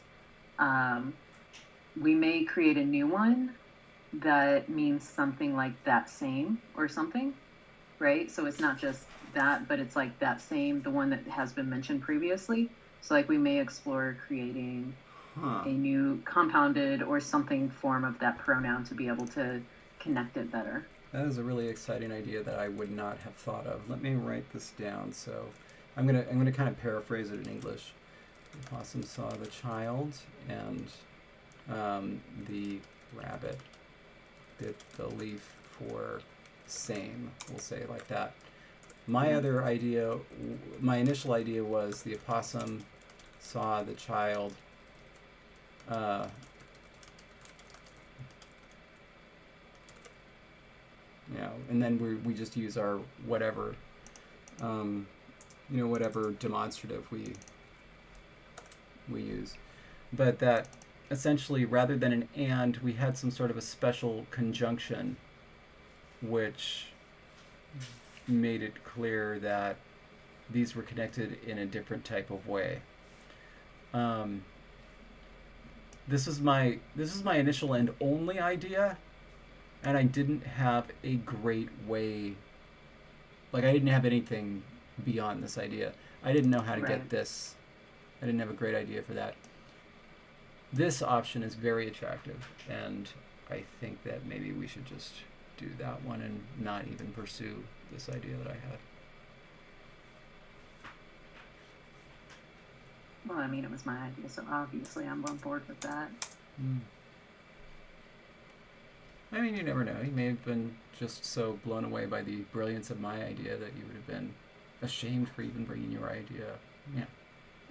We may create a new one that means something like that same or something, right? So it's not just that, but it's like that same, the one that has been mentioned previously. So like we may explore creating a new compounded or something form of that pronoun to be able to connect it better. That is a really exciting idea that I would not have thought of. Let me write this down. So I'm gonna kind of paraphrase it in English. The possum saw the child, and the rabbit bit the leaf for same. We'll say it like that. My other idea, my initial idea was the opossum saw the child. You know, and then we just use our whatever, you know, whatever demonstrative we use, but that essentially rather than an and, we had some sort of a special conjunction, which made it clear that these were connected in a different type of way. This is my initial and only idea, and I didn't have a great way. Like, I didn't have anything beyond this idea. I didn't know how to get this. I didn't have a great idea for that. This option is very attractive, and I think that maybe we should just do that one and not even pursue this idea that I had. Well, I mean, it was my idea, so obviously I'm on board with that. I mean, you never know. You may have been just so blown away by the brilliance of my idea that you would have been ashamed for even bringing your idea. Yeah.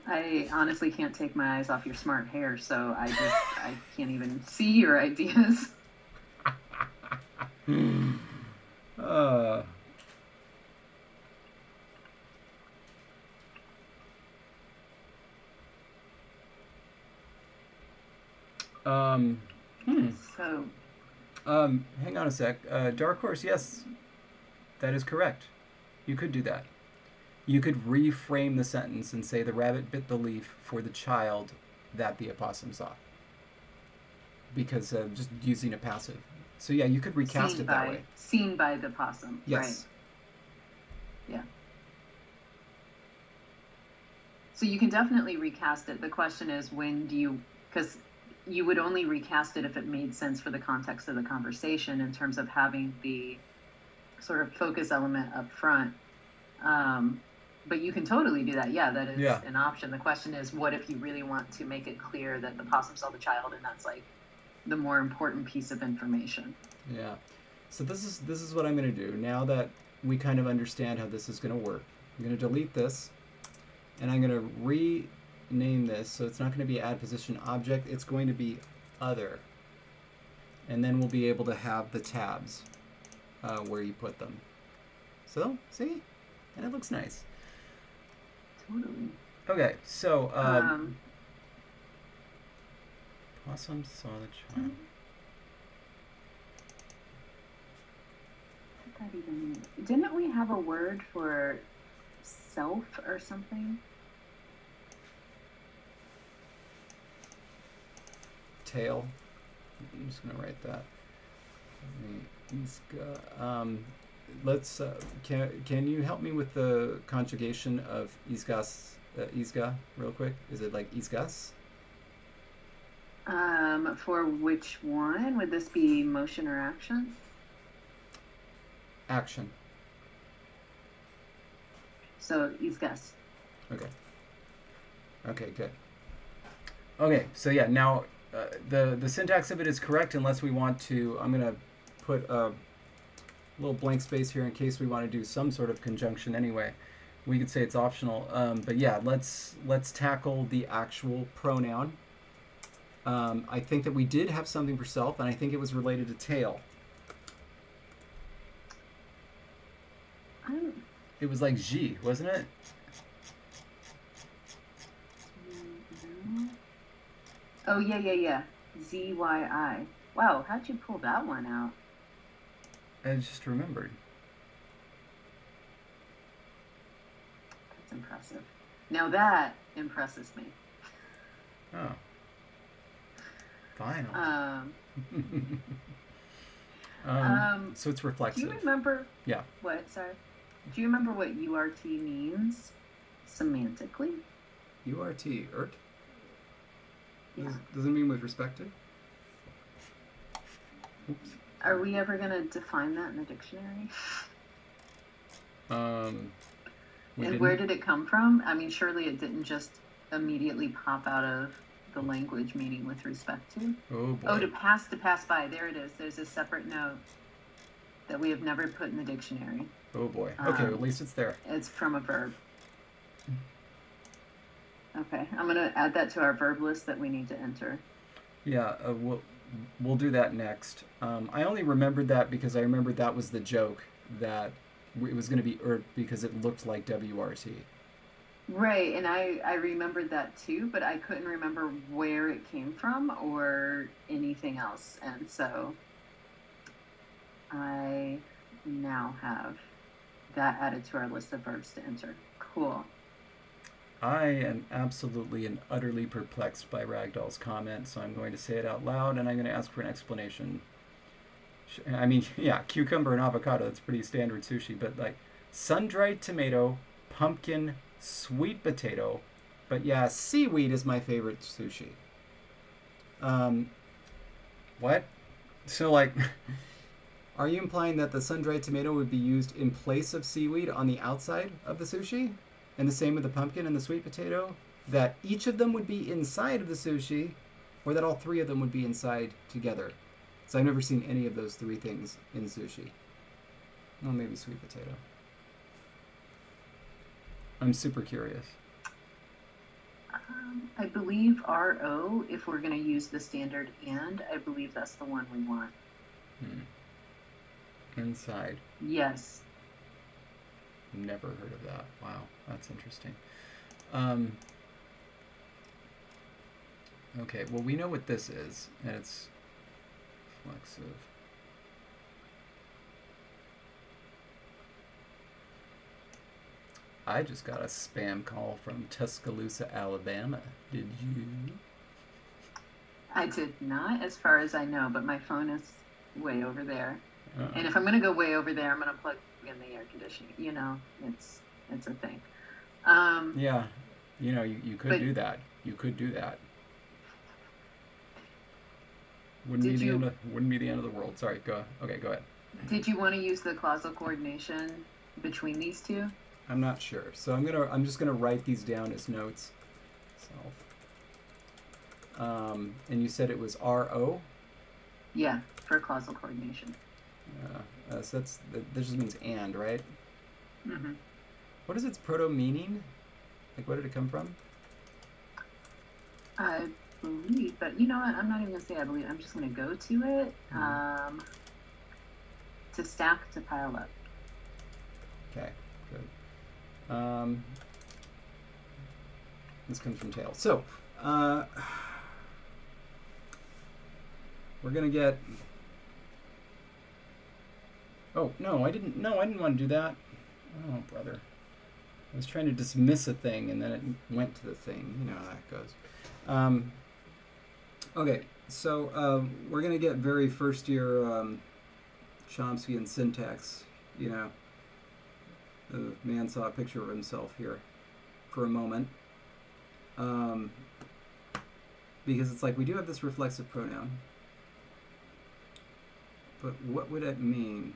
I honestly can't take my eyes off your smart hair, so I can't even see your ideas. So, hang on a sec. Dark Horse, yes, that is correct. You could do that. You could reframe the sentence and say the rabbit bit the leaf for the child that the opossum saw. Because just using a passive. So yeah, you could recast it that way. Seen by the possum. Yes. Right. Yeah. So you can definitely recast it. The question is, when do you, because you would only recast it if it made sense for the context of the conversation in terms of having the sort of focus element up front. But you can totally do that. Yeah, that is an option. The question is, what if you really want to make it clear that the possum saw the child, and that's like the more important piece of information? Yeah. So this is what I'm going to do now that we kind of understand how this is going to work. I'm going to delete this, and I'm going to rename this, so it's not going to be add position object, it's going to be other. And then we'll be able to have the tabs where you put them. So, see? And it looks nice. Totally. Okay, so possum saw the child. What did that even mean? Didn't we have a word for self or something? Tail. I'm just gonna write that. Let's. Can you help me with the conjugation of isgas, isga, real quick? Is it like isgas? For which one? Would this be motion or action? Action. So isgas. Okay. Okay, good. Okay, so yeah, now the syntax of it is correct unless we want to. I'm gonna put a little blank space here in case we want to do some sort of conjunction anyway. We could say it's optional, but yeah, let's tackle the actual pronoun. I think that we did have something for self, and I think it was related to tail. It was like G, wasn't it? Oh, yeah. ZYI. Wow, how'd you pull that one out? I just remembered. That's impressive. Now that impresses me. Oh. Final. So it's reflexive. Do you remember? Yeah. What? Sorry. Do you remember what URT means semantically? URT, ert? Yeah. Does it mean with respect to? Oops. Are we ever going to define that in the dictionary? And where did it come from? I mean, surely it didn't just immediately pop out of the language meaning with respect to. Oh, boy. Oh, to pass by. There it is. There's a separate note that we have never put in the dictionary. Oh, boy. Okay, at least it's there. It's from a verb. Okay, I'm going to add that to our verb list that we need to enter. Yeah, we'll do that next. I only remembered that because I remembered that was the joke, that it was going to be ert because it looked like WRT. Right, and I remembered that too, but I couldn't remember where it came from or anything else. And so I now have that added to our list of verbs to enter. Cool. I am absolutely and utterly perplexed by Ragdoll's comment, so I'm going to say it out loud, and I'm going to ask for an explanation. I mean, yeah, cucumber and avocado, that's pretty standard sushi, but like sun-dried tomato, pumpkin, sweet potato, but yeah, seaweed is my favorite sushi. What? So like, are you implying that the sun-dried tomato would be used in place of seaweed on the outside of the sushi? And the same with the pumpkin and the sweet potato? That each of them would be inside of the sushi, or that all three of them would be inside together? So I've never seen any of those three things in sushi. Well, maybe sweet potato. I'm super curious. I believe RO, if we're going to use the standard and, I believe that's the one we want. Inside. Yes. Never heard of that. Wow, that's interesting. Okay, well, we know what this is, and it's flexive. I just got a spam call from Tuscaloosa, Alabama. Did you? I did not, as far as I know, but my phone is way over there. And if I'm going to go way over there, I'm going to plug in the air conditioning. You know, it's a thing. Yeah, you know, you could do that. You could do that. Wouldn't be the end of the world. Sorry, go ahead. Did you want to use the clausal coordination between these two? I'm not sure. So I'm just gonna write these down as notes. And you said it was RO? Yeah, for clausal coordination. So that just means and, right? Mm-hmm. What is its proto-meaning? Like, what did it come from? I believe, but you know what? I'm not even gonna say I believe. I'm just gonna go to it. To stack, to pile up. Okay, good. This comes from Tail. So, we're gonna get. Oh no, I didn't. No, I didn't want to do that. Oh brother, I was trying to dismiss a thing and then it went to the thing. You know how that goes. Okay, so we're gonna get very first year Chomsky syntax. You know, the man saw a picture of himself here for a moment. Because it's like we do have this reflexive pronoun, but what would it mean?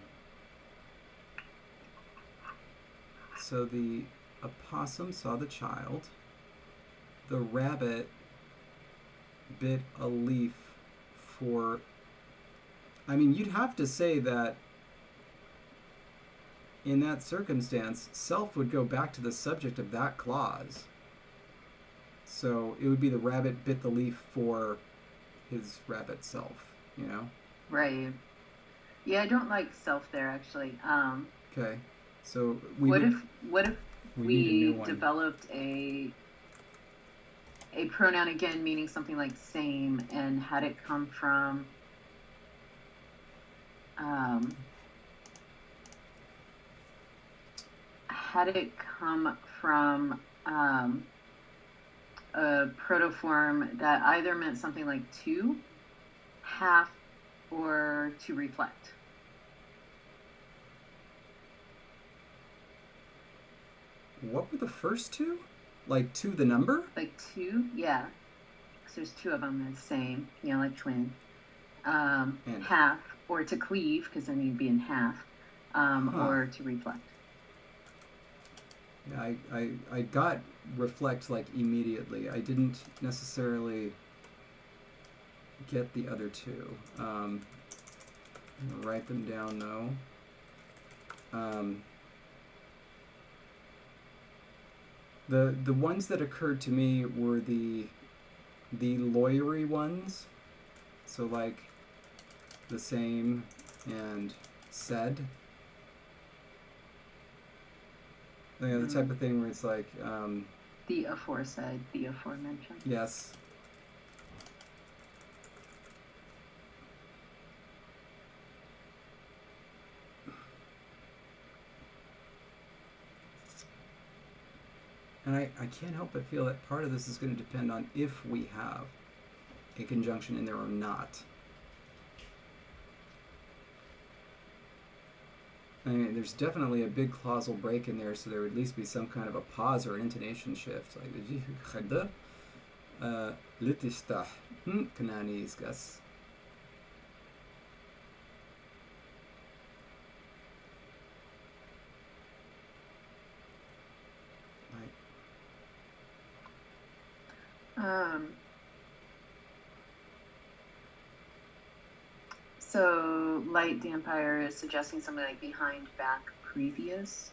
So the opossum saw the child. The rabbit bit a leaf for... I mean, you'd have to say that in that circumstance, self would go back to the subject of that clause. So it would be the rabbit bit the leaf for his rabbit self, you know? Right. Yeah, I don't like self there actually. Okay. So what if we need a new developed a pronoun again meaning something like same and had it come from a protoform that either meant something like to, half, or to reflect. What were the first two? Like to the number? Like two, yeah. Because there's two of them the same, you know, like twin. And half, or to cleave, because then you'd be in half, or to reflect. Yeah, I got reflect like immediately. I didn't necessarily get the other two. I'm gonna write them down though. The ones that occurred to me were the lawyery ones. So like the same and said. You know, the type of thing where it's like the aforesaid, the aforementioned. Yes. And I can't help but feel that part of this is going to depend on if we have a conjunction in there or not. I mean, there's definitely a big clausal break in there, so there would at least be some kind of a pause or an intonation shift. Like, litistah, kanani isgas. So Light Dampire is suggesting something like behind, back, previous.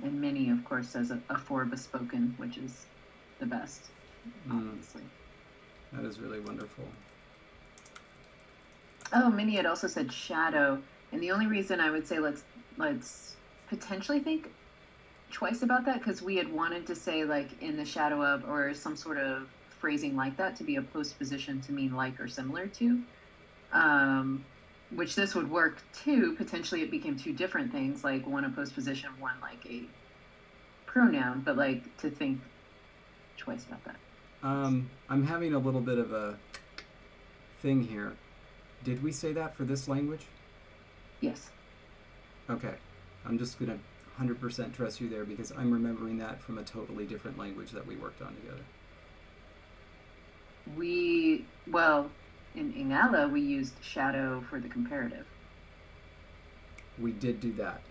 And Minnie, of course, says a for bespoken, which is the best, obviously. That is really wonderful. Oh, Minnie had also said shadow. And the only reason I would say let's potentially think twice about that, because we had wanted to say like in the shadow of, or some sort of phrasing like that to be a postposition to mean like or similar to, which this would work too. Potentially it became two different things, like one a postposition, one like a pronoun, but like to think twice about that. I'm having a little bit of a thing here. Did we say that for this language? Yes. Okay. I'm just going to 100% trust you there because I'm remembering that from a totally different language that we worked on together. In Ingala, we used shadow for the comparative. We did do that.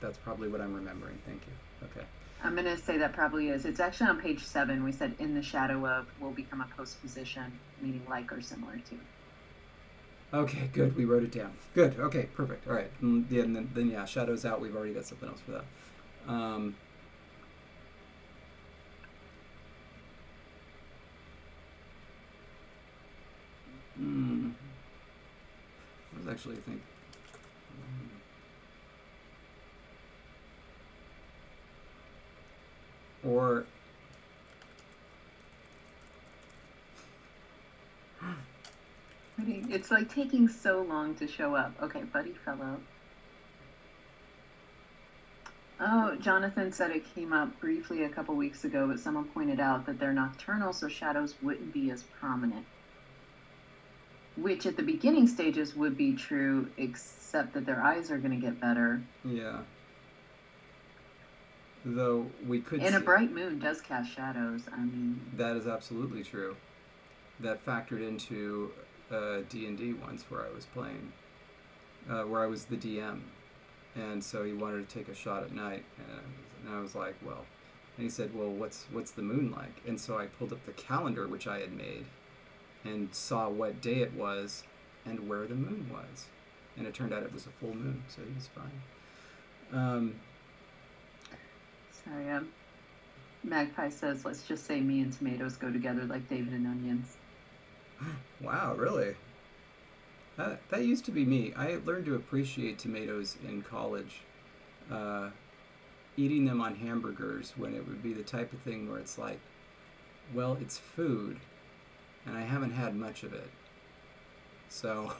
That's probably what I'm remembering. Thank you. Okay. I'm going to say that probably is. It's actually on page 7. We said in the shadow of will become a postposition, meaning like or similar to. Okay, good. We wrote it down. Good. Okay, perfect. All right. Yeah, and then yeah, shadows out. We've already got something else for that. I was actually thinking. Or It's like taking so long to show up. Okay, Buddy fell out. Oh, Jonathan said it came up briefly a couple weeks ago, but someone pointed out that they're nocturnal, so shadows wouldn't be as prominent. Which at the beginning stages would be true, except that their eyes are going to get better. Yeah. Though we could. And a bright moon does cast shadows. I mean. That is absolutely true. That factored into D&D once where I was playing, where I was the DM. And so he wanted to take a shot at night, and I was like, well, and he said, well, what's the moon like? And so I pulled up the calendar which I had made, and saw what day it was, and where the moon was, and it turned out it was a full moon, so he was fine. Sorry, Magpie says, let's just say me and tomatoes go together like David and onions. Wow, really? That used to be me. I learned to appreciate tomatoes in college, eating them on hamburgers when it would be the type of thing where it's like, well, it's food, and I haven't had much of it. So,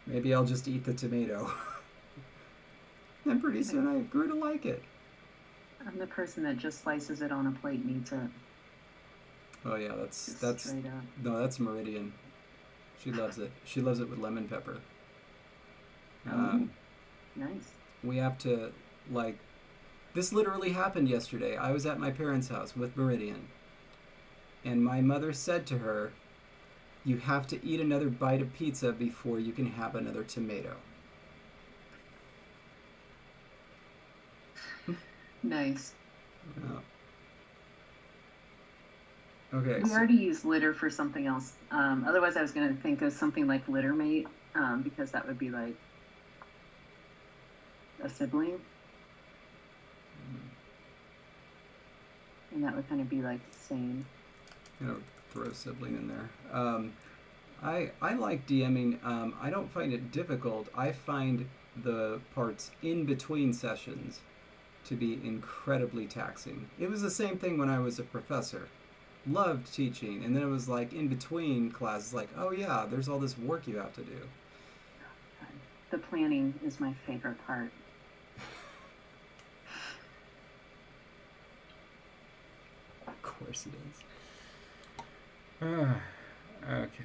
maybe I'll just eat the tomato. And pretty soon I grew to like it. I'm the person that just slices it on a plate and eats it. Oh yeah, that's straight up. No, that's Meridian. She loves it. She loves it with lemon pepper. Nice. We have to, like, this literally happened yesterday. I was at my parents' house with Meridian, and my mother said to her, you have to eat another bite of pizza before you can have another tomato. Nice. Yeah. Okay. We already used litter for something else. Otherwise, I was going to think of something like littermate, because that would be like a sibling. And that would kind of be like the same. You know, throw a sibling in there. I like DMing. I don't find it difficult. I find the parts in between sessions to be incredibly taxing. It was the same thing when I was a professor. Loved teaching, and then it was like in between classes, like, oh yeah, there's all this work you have to do. The planning is my favorite part. Of course it is. Okay.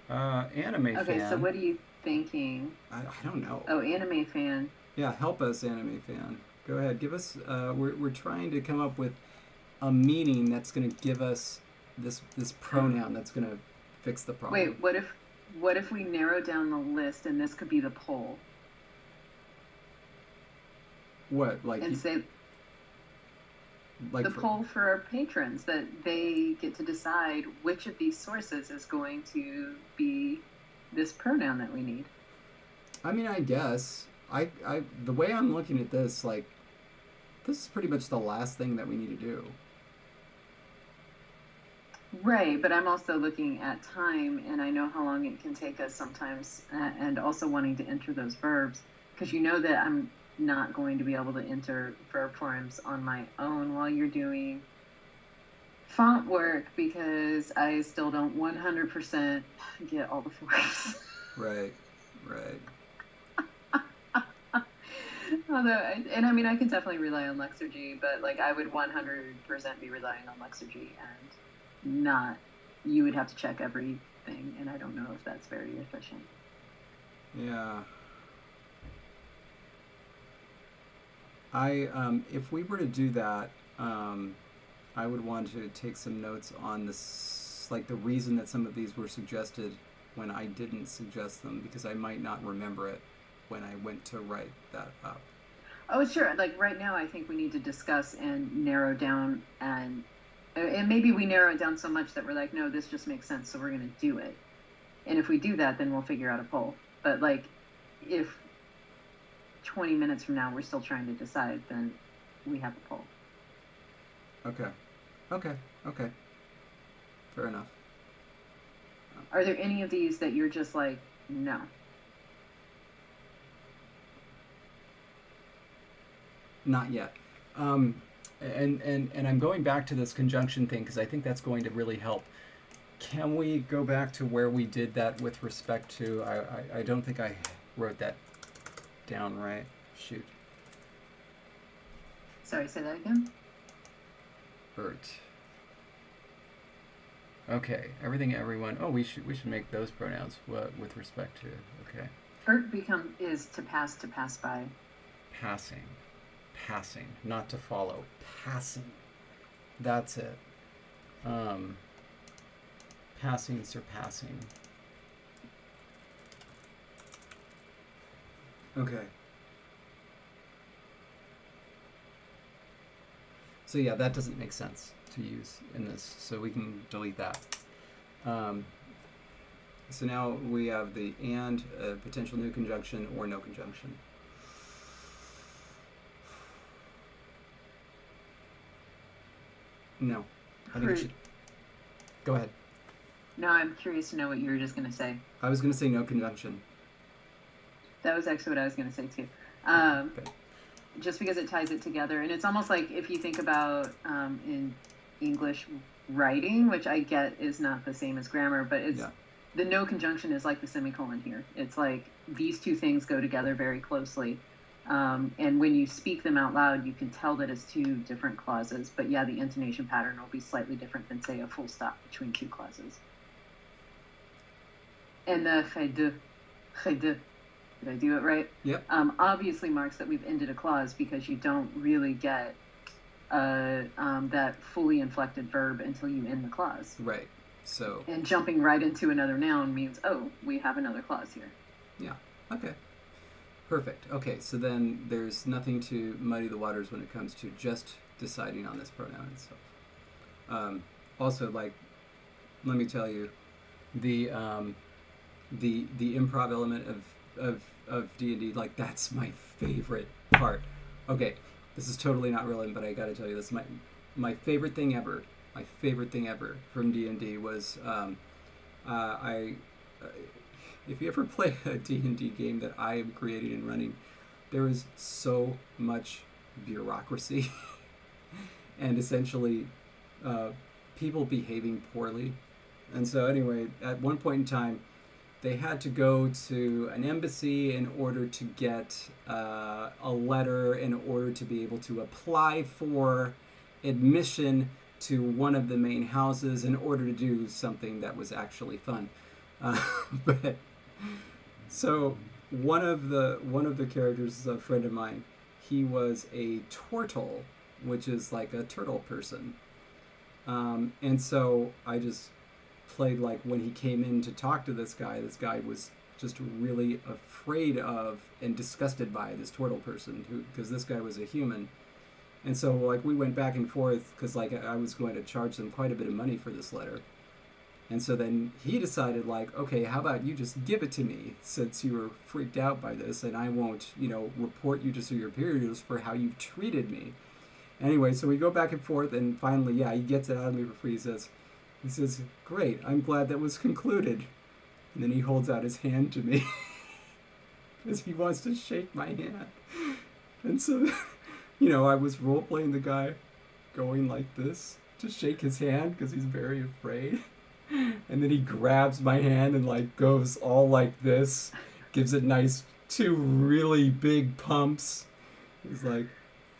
Anime fan. Okay, so what are you thinking? I don't know. Oh, anime fan. Yeah, help us, anime fan. Go ahead, give us. We're trying to come up with a meaning that's going to give us this pronoun that's going to fix the problem. Wait, what if we narrow down the list and this could be the poll? What, like? And say like the poll for our patrons, that they get to decide which of these sources is going to be this pronoun that we need. I mean, I guess. The way I'm looking at this, like, this is pretty much the last thing that we need to do. Right, but I'm also looking at time, and I know how long it can take us sometimes, and also wanting to enter those verbs, because you know that I'm not going to be able to enter verb forms on my own while you're doing font work, because I still don't 100% get all the forms. Right. Although, and I mean, I can definitely rely on Lexergy, but like I would 100% be relying on Lexergy, and not, you would have to check everything, and I don't know if that's very efficient. Yeah. If we were to do that, I would want to take some notes on this, like the reason that some of these were suggested when I didn't suggest them, because I might not remember it when I went to write that up. Oh, sure. Like right now, I think we need to discuss and narrow down and And maybe we narrow it down so much that we're like, no, this just makes sense, so we're going to do it. And if we do that, then we'll figure out a poll. But like, if 20 minutes from now we're still trying to decide, then we have a poll. Okay. Fair enough. Are there any of these that you're just like, no? Not yet. And I'm going back to this conjunction thing because I think that's going to really help. Can we go back to where we did that with respect to, I don't think I wrote that down right. Shoot. Sorry, say that again? Bert. Okay, everything, everyone. Oh, we should make those pronouns with respect to, okay. Bert is to pass by. Passing, not to follow. Passing. That's it. Passing, surpassing. Okay. So yeah, that doesn't make sense to use in this, so we can delete that. So now we have the and, potential new conjunction or no conjunction. No. I think it should... Go ahead. No, I'm curious to know what you were just going to say. I was going to say no conjunction. That was actually what I was going to say too. Okay. Just because it ties it together. And it's almost like if you think about in English writing, which I get is not the same as grammar, but it's the no conjunction is like the semicolon here. It's like these two things go together very closely. And when you speak them out loud, you can tell that it's two different clauses. But yeah, the intonation pattern will be slightly different than, say, a full stop between two clauses. And the did I do it right? Yep. Obviously marks that we've ended a clause because you don't really get that fully inflected verb until you end the clause. Right. So. And jumping right into another noun means, oh, we have another clause here. Yeah. Okay. Perfect. Okay, so then there's nothing to muddy the waters when it comes to just deciding on this pronoun itself. Also, like, let me tell you, the improv element of D&D, like, that's my favorite part. Okay, this is totally not relevant, but I got to tell you, this is my favorite thing ever. My favorite thing ever from D&D was if you ever play a D&D game that I am creating and running, there is so much bureaucracy and essentially people behaving poorly. And so anyway, at one point in time, they had to go to an embassy in order to get a letter in order to be able to apply for admission to one of the main houses in order to do something that was actually fun. But so one of the characters is a friend of mine. He was a turtle, which is like a turtle person. And so I just played like when he came in to talk to this guy was just really afraid of and disgusted by this turtle person because this guy was a human. And so like we went back and forth because like I was going to charge them quite a bit of money for this letter. And so then he decided, like, okay, how about you just give it to me since you were freaked out by this, and I won't, report you to your superiors for how you've treated me. Anyway, so we go back and forth, and finally, he gets it out of me for free. He says, great, I'm glad that was concluded. And then he holds out his hand to me because he wants to shake my hand. And so, I was role-playing the guy going like this to shake his hand because he's very afraid. And then he grabs my hand and like goes all like this, gives it nice 2 really big pumps. He's like,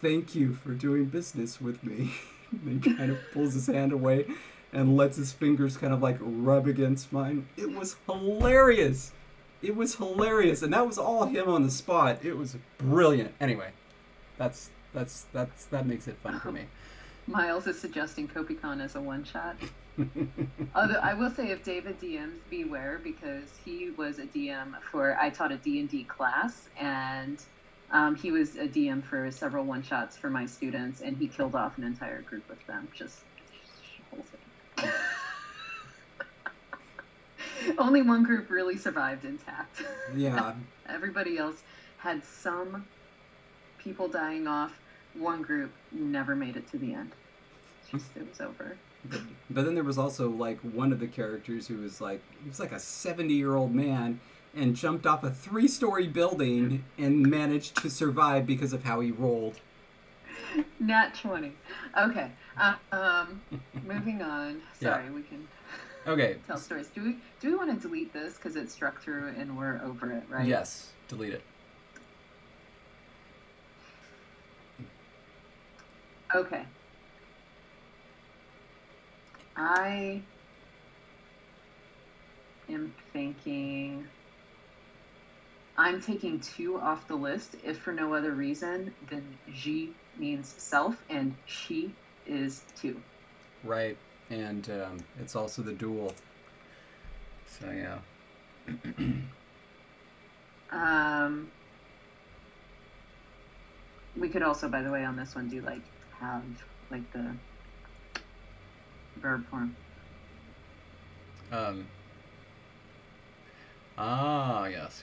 thank you for doing business with me. And he kind of pulls his hand away and lets his fingers kind of like rub against mine. It was hilarious. It was hilarious. And that was all him on the spot. It was brilliant. Anyway, that makes it fun for me. Miles is suggesting Kopicon as a one-shot. Although I will say, if David DMs, beware, because he was a DM I taught a D&D class, and he was a DM for several one-shots for my students, and he killed off an entire group of them. Just Only one group really survived intact. Yeah. Everybody else had some people dying off. One group never made it to the end. It was over. But then there was also like one of the characters who was like, he was like a 70-year-old man and jumped off a 3-story building and managed to survive because of how he rolled. Nat 20. Okay. Moving on. Sorry, we can tell stories. Do we want to delete this because it struck through and we're over it, right? Yes, delete it. Okay. I am thinking I'm taking 2 off the list, if for no other reason than G means self and she is 2. Right, and it's also the dual. So yeah. We could also, by the way, on this one do like have like the verb form. Yes.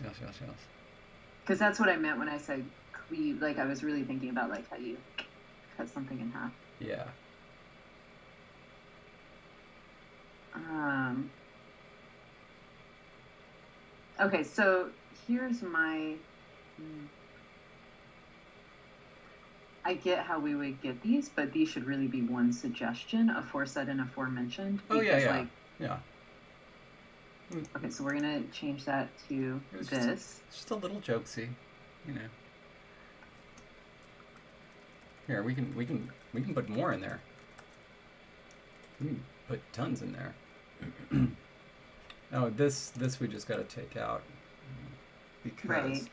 Because that's what I meant when I said cleave. Like I was really thinking about like how you cut something in half. Yeah. Okay, so here's my. I get how we would get these, but these should really be one suggestion, aforesaid and aforementioned. Oh yeah. Okay, so we're gonna change that to this. Just a little jokesy, you know. Here, we can put more in there. We can put tons in there. Oh, this we just got to take out because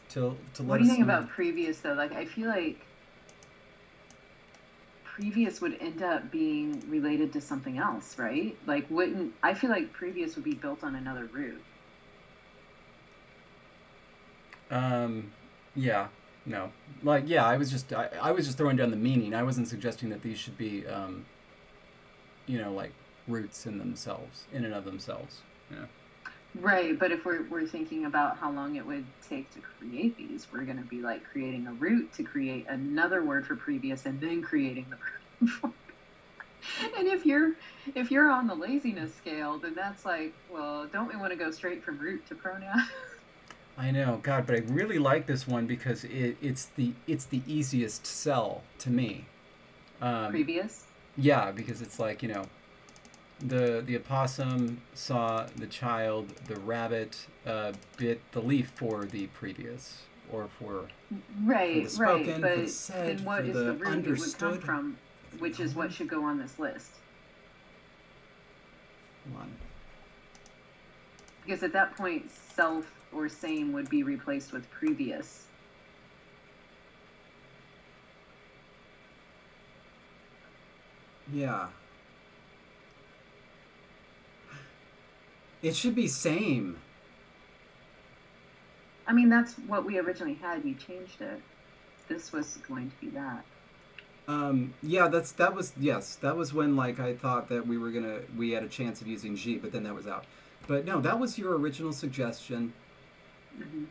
to what do you think about previous though? Like I feel like previous would end up being related to something else, right? Like I feel like previous would be built on another root. Yeah. No. Like yeah, I was just throwing down the meaning. I wasn't suggesting that these should be you know, like roots in themselves, in and of themselves, you know. Right, but if we're thinking about how long it would take to create these, we're going to be like creating a root to create another word for previous and then creating the verb form. And if you're on the laziness scale, then that's like, well, don't we want to go straight from root to pronoun? I know, God, but I really like this one because it's the easiest sell to me. Previous? Yeah, because it's like, you know, the opossum saw the child, the rabbit bit the leaf for the previous, or for the spoken, but for the said, then what for is the the root understood. it would come from, which is what should go on this list? Hold on. Because at that point, self or same would be replaced with previous. Yeah. It should be same. I mean, that's what we originally had. You changed it. This was going to be that. Yeah, that was when like I thought that we had a chance of using G, but then that was out. But no, that was your original suggestion. Mm-hmm.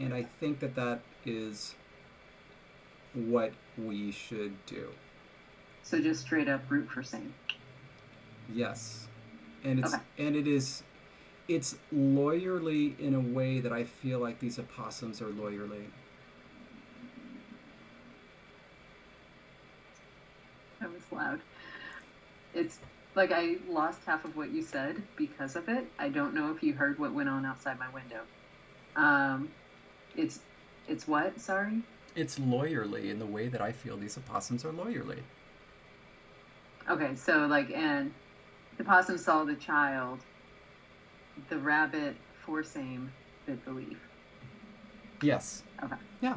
And I think that is what we should do. So just straight up root for same. Yes. And it's lawyerly in a way that I feel like these opossums are lawyerly. That was loud. It's like I lost half of what you said because of it. I don't know if you heard what went on outside my window. It's what? Sorry? It's lawyerly in the way that I feel these opossums are lawyerly. Okay, so like, and the possum saw the child, the rabbit for same bit the leaf. Yes. Okay. Yeah.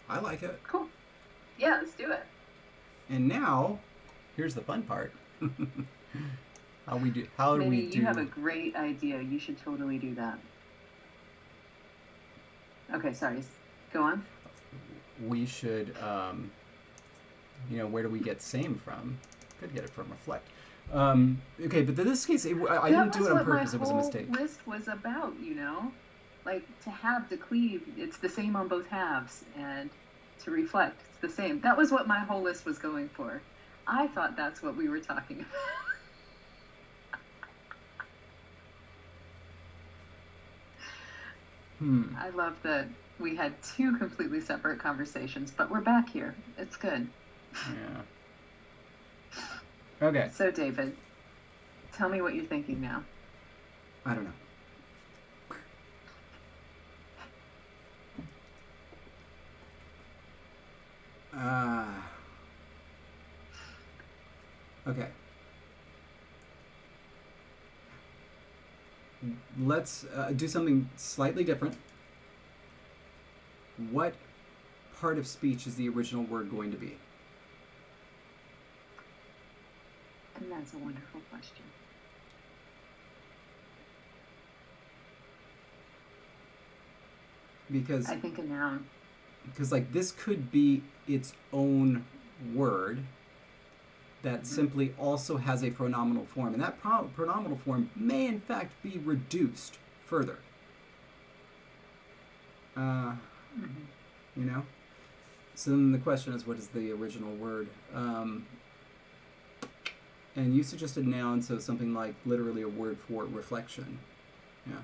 I like it. Cool. Yeah, let's do it. And now, here's the fun part. How do we do? You have a great idea. You should totally do that. Okay, sorry. Go on. We should, you know, where do we get same from? Could get it from reflect. Okay, but in this case, I didn't do it on purpose. It was a mistake. That was what my whole list was about, you know? Like, to have, to cleave, it's the same on both halves. And to reflect, it's the same. That was what my whole list was going for. I thought that's what we were talking about. I love that we had two completely separate conversations, but we're back here. It's good. Yeah. Okay. So, David, tell me what you're thinking now. I don't know. Okay. Let's do something slightly different. What part of speech is the original word going to be? And that's a wonderful question. Because I think a noun. Because like this could be its own word that simply also has a pronominal form, and that pronominal form may in fact be reduced further. You know? So then the question is, what is the original word? And you suggested noun, so something like literally a word for reflection. Yeah.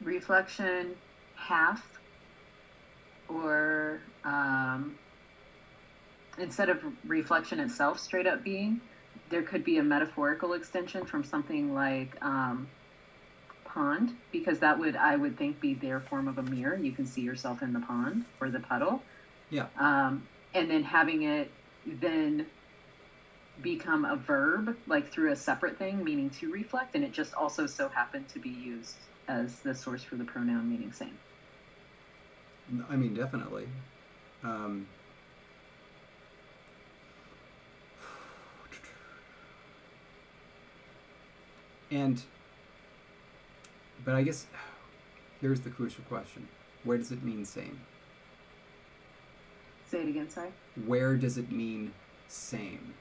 Reflection, half, or instead of reflection itself straight up being, there could be a metaphorical extension from something like pond, because that would, I would think, be their form of a mirror. You can see yourself in the pond or the puddle. Yeah. And then having it then become a verb, like through a separate thing, meaning to reflect, and it just also so happened to be used as the source for the pronoun meaning same. I mean, definitely. But I guess here's the crucial question. Where does it mean same? Say it again, sorry. Where does it mean same?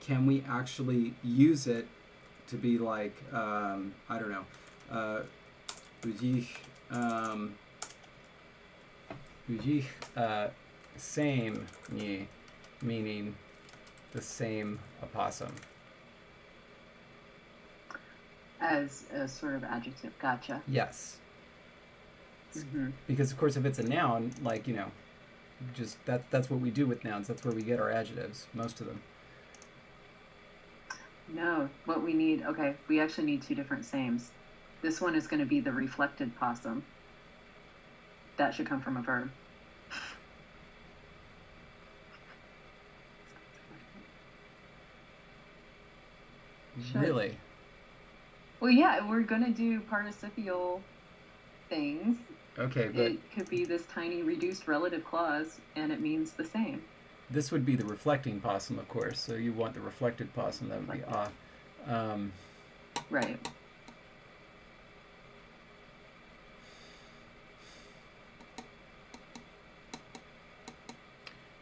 Can we actually use it to be like, I don't know, same, meaning the same opossum. As a sort of adjective, gotcha. Yes. Mm-hmm. Because of course if it's a noun, like, you know, just that's what we do with nouns. That's where we get our adjectives, most of them. No, what we need, okay, we actually need two different sames. This one is going to be the reflected possum. That should come from a verb. Really? Well, yeah, we're going to do participial things. Okay, but it could be this tiny reduced relative clause, and it means the same. This would be the reflecting possum, of course. So you want the reflected possum. That would be right.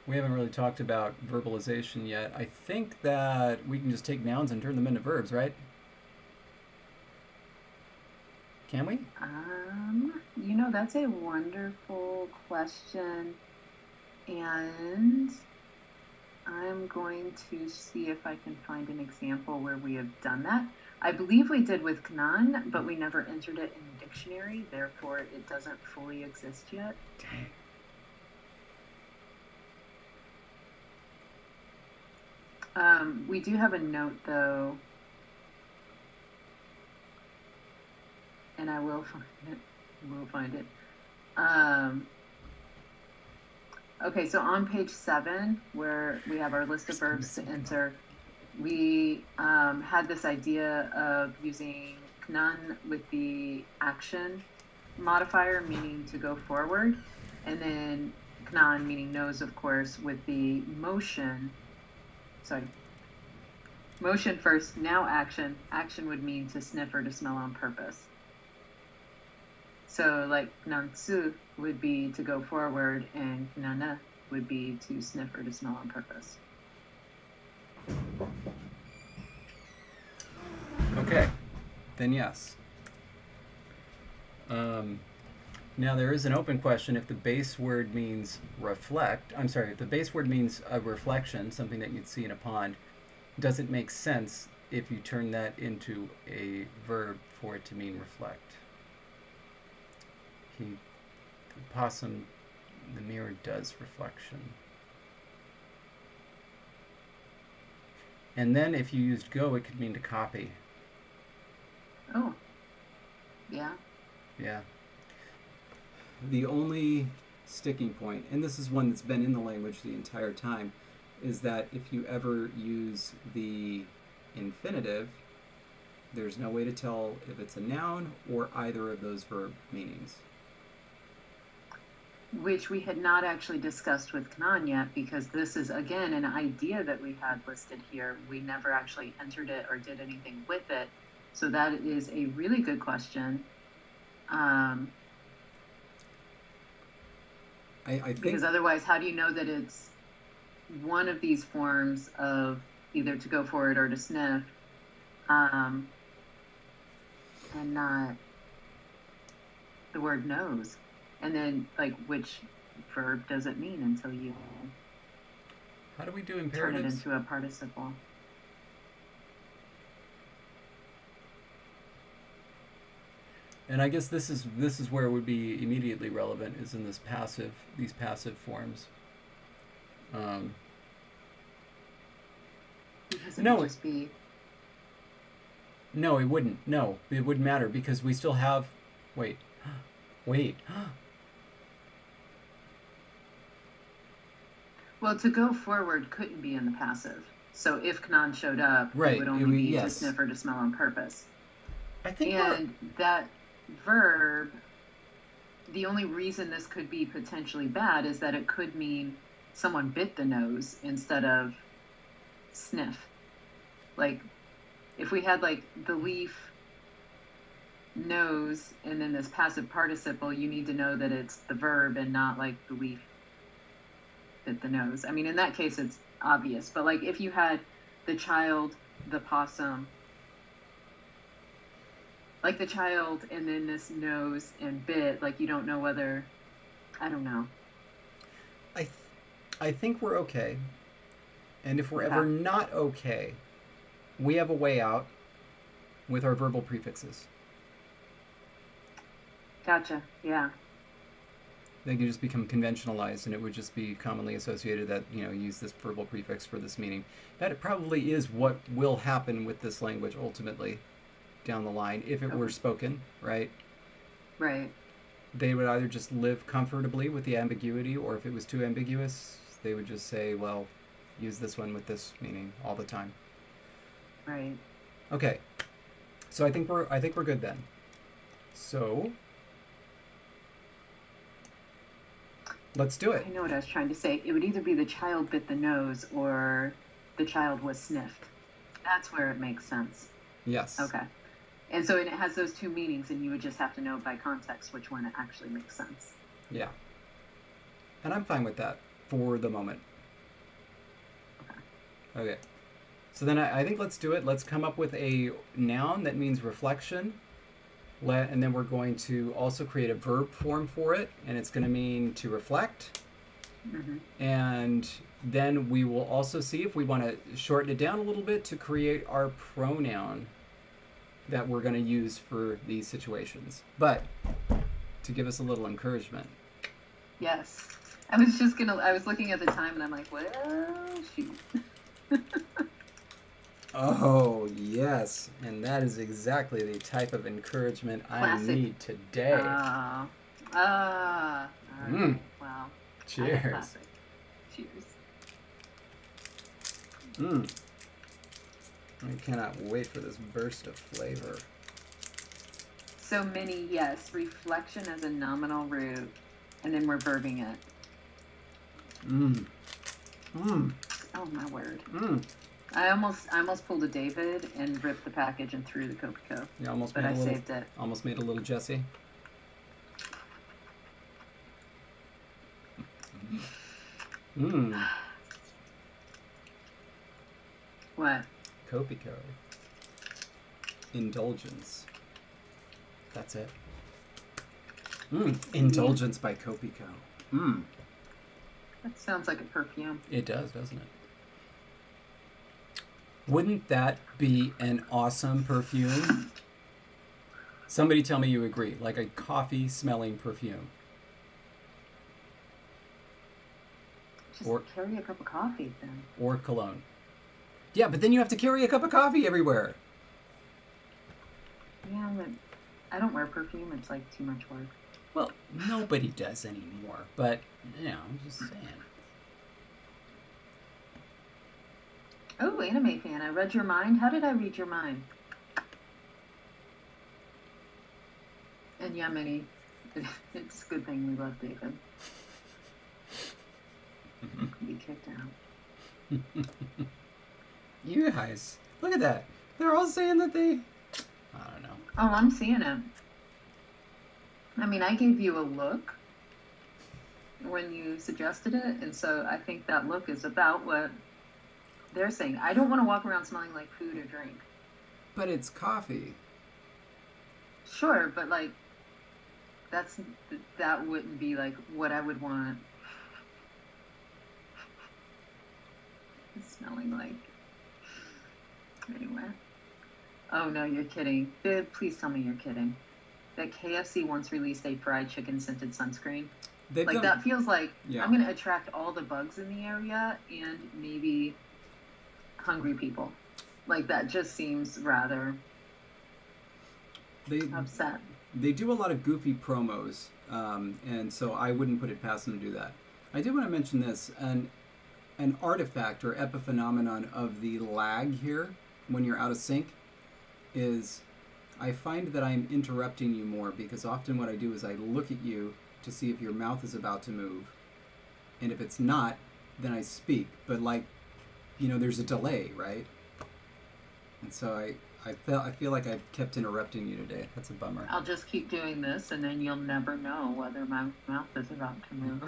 We haven't really talked about verbalization yet. I think that we can just take nouns and turn them into verbs, right? Can we? You know, that's a wonderful question, and I'm going to see if I can find an example where we have done that. I believe we did with Knan, but we never entered it in the dictionary, therefore it doesn't fully exist yet. Dang. We do have a note, though, and I will find it. We'll find it. Okay, so on page 7, where we have our list of verbs to enter, we had this idea of using knan with the action modifier, meaning to go forward, and then knan, meaning nose, of course, with the motion. Sorry. Motion first, now action. Action would mean to sniff or to smell on purpose. So, like, knantsu would be to go forward, and knana would be to sniff or to smell on purpose. Okay, then yes. Now there is an open question if the base word means reflect. I'm sorry, if the base word means a reflection, something that you'd see in a pond, does it make sense if you turn that into a verb for it to mean reflect? The possum, the mirror does reflection. And then if you used go, it could mean to copy. Oh. Yeah. Yeah. The only sticking point, and this is one that's been in the language the entire time, is that if you ever use the infinitive, there's no way to tell if it's a noun or either of those verb meanings. Which we had not actually discussed with Kanan yet, because this is, again, an idea that we had listed here. We never actually entered it or did anything with it. So that is a really good question. I think, because otherwise, how do you know that it's one of these forms of either to go for it or to sniff, and not the word knows? And then, like, which verb does it mean until you how do we do turn it imperatives? into a participle? And I guess this is where it would be immediately relevant, is in these passive forms. Because it No, would just be No, it wouldn't. No, it wouldn't matter because we still have. Wait. well, to go forward couldn't be in the passive. So if Kanan showed up, Right, it would only be to sniff or to smell on purpose. I think And that verb, the only reason this could be potentially bad is that it could mean someone bit the nose instead of sniff. Like, if we had, like, the leaf nose and then this passive participle, you need to know that it's the verb and not, like, the leaf bit the nose. I mean, in that case, it's obvious. But, like, if you had the child, the possum, like the child and then this nose and bit, like, you don't know whether, I don't know. I think we're okay. And if we're ever not okay, we have a way out with our verbal prefixes. Gotcha, yeah. They can just become conventionalized, and it would just be commonly associated that, use this verbal prefix for this meaning. That probably is what will happen with this language ultimately down the line, if it were spoken, right? Right. They would either just live comfortably with the ambiguity, or if it was too ambiguous, they would just say, well, use this one with this meaning all the time. Right. Okay. So I think we're good then. So let's do it. I know what I was trying to say. It would either be the child bit the nose or the child was sniffed. That's where it makes sense. Yes. Okay. And so it has those two meanings, and you would just have to know by context which one it actually makes sense. Yeah. And I'm fine with that for the moment. Okay. So then I think let's do it. Let's come up with a noun that means reflection. And then we're going to also create a verb form for it, and it's going to mean to reflect. Mm-hmm. And then we will also see if we want to shorten it down a little bit to create our pronoun that we're going to use for these situations. But to give us a little encouragement. Yes. I was looking at the time and I'm like, well, shoot. Oh, yes. And that is exactly the type of encouragement Classic. I need today. All right. Well, cheers. Classic. Cheers. I cannot wait for this burst of flavor. So many, yes. Reflection as a nominal root, and then we're verbing it. Oh, my word. I almost pulled a David and ripped the package and threw the Copico. You almost but made I a little, saved it. Almost made a little Jesse. What? Copico. Indulgence. That's it. Indulgence by Kopiko. That sounds like a perfume. It does, doesn't it? Wouldn't that be an awesome perfume? Somebody tell me you agree. Like a coffee-smelling perfume. Just carry a cup of coffee then. Or cologne. Yeah, but then you have to carry a cup of coffee everywhere. Yeah, but I don't wear perfume. It's like too much work. Well, nobody does anymore. But, you know, I'm just saying. Oh, anime fan. I read your mind. How did I read your mind? And Yemeni. It's a good thing we love David. Be kicked out. You guys, look at that. They're all saying that they... I don't know. Oh, I'm seeing it. I mean, I gave you a look when you suggested it, and so I think that look is about what they're saying. I don't want to walk around smelling like food or drink. But it's coffee. Sure, but like, that wouldn't be like what I would want. It's smelling like... Anyway. Oh no, you're kidding. Bib, please tell me you're kidding. That KFC once released a fried chicken scented sunscreen. That feels like I'm going to attract all the bugs in the area and maybe hungry people. Like that just seems rather upset. They do a lot of goofy promos, and so I wouldn't put it past them to do that. I did want to mention this, an artifact or epiphenomenon of the lag here when you're out of sync is I find that I'm interrupting you more because often what I do is I look at you to see if your mouth is about to move, and if it's not, then I speak. But like, you know, there's a delay, right? And so I feel like I've kept interrupting you today. That's a bummer. I'll just keep doing this, and then you'll never know whether my mouth is about to move.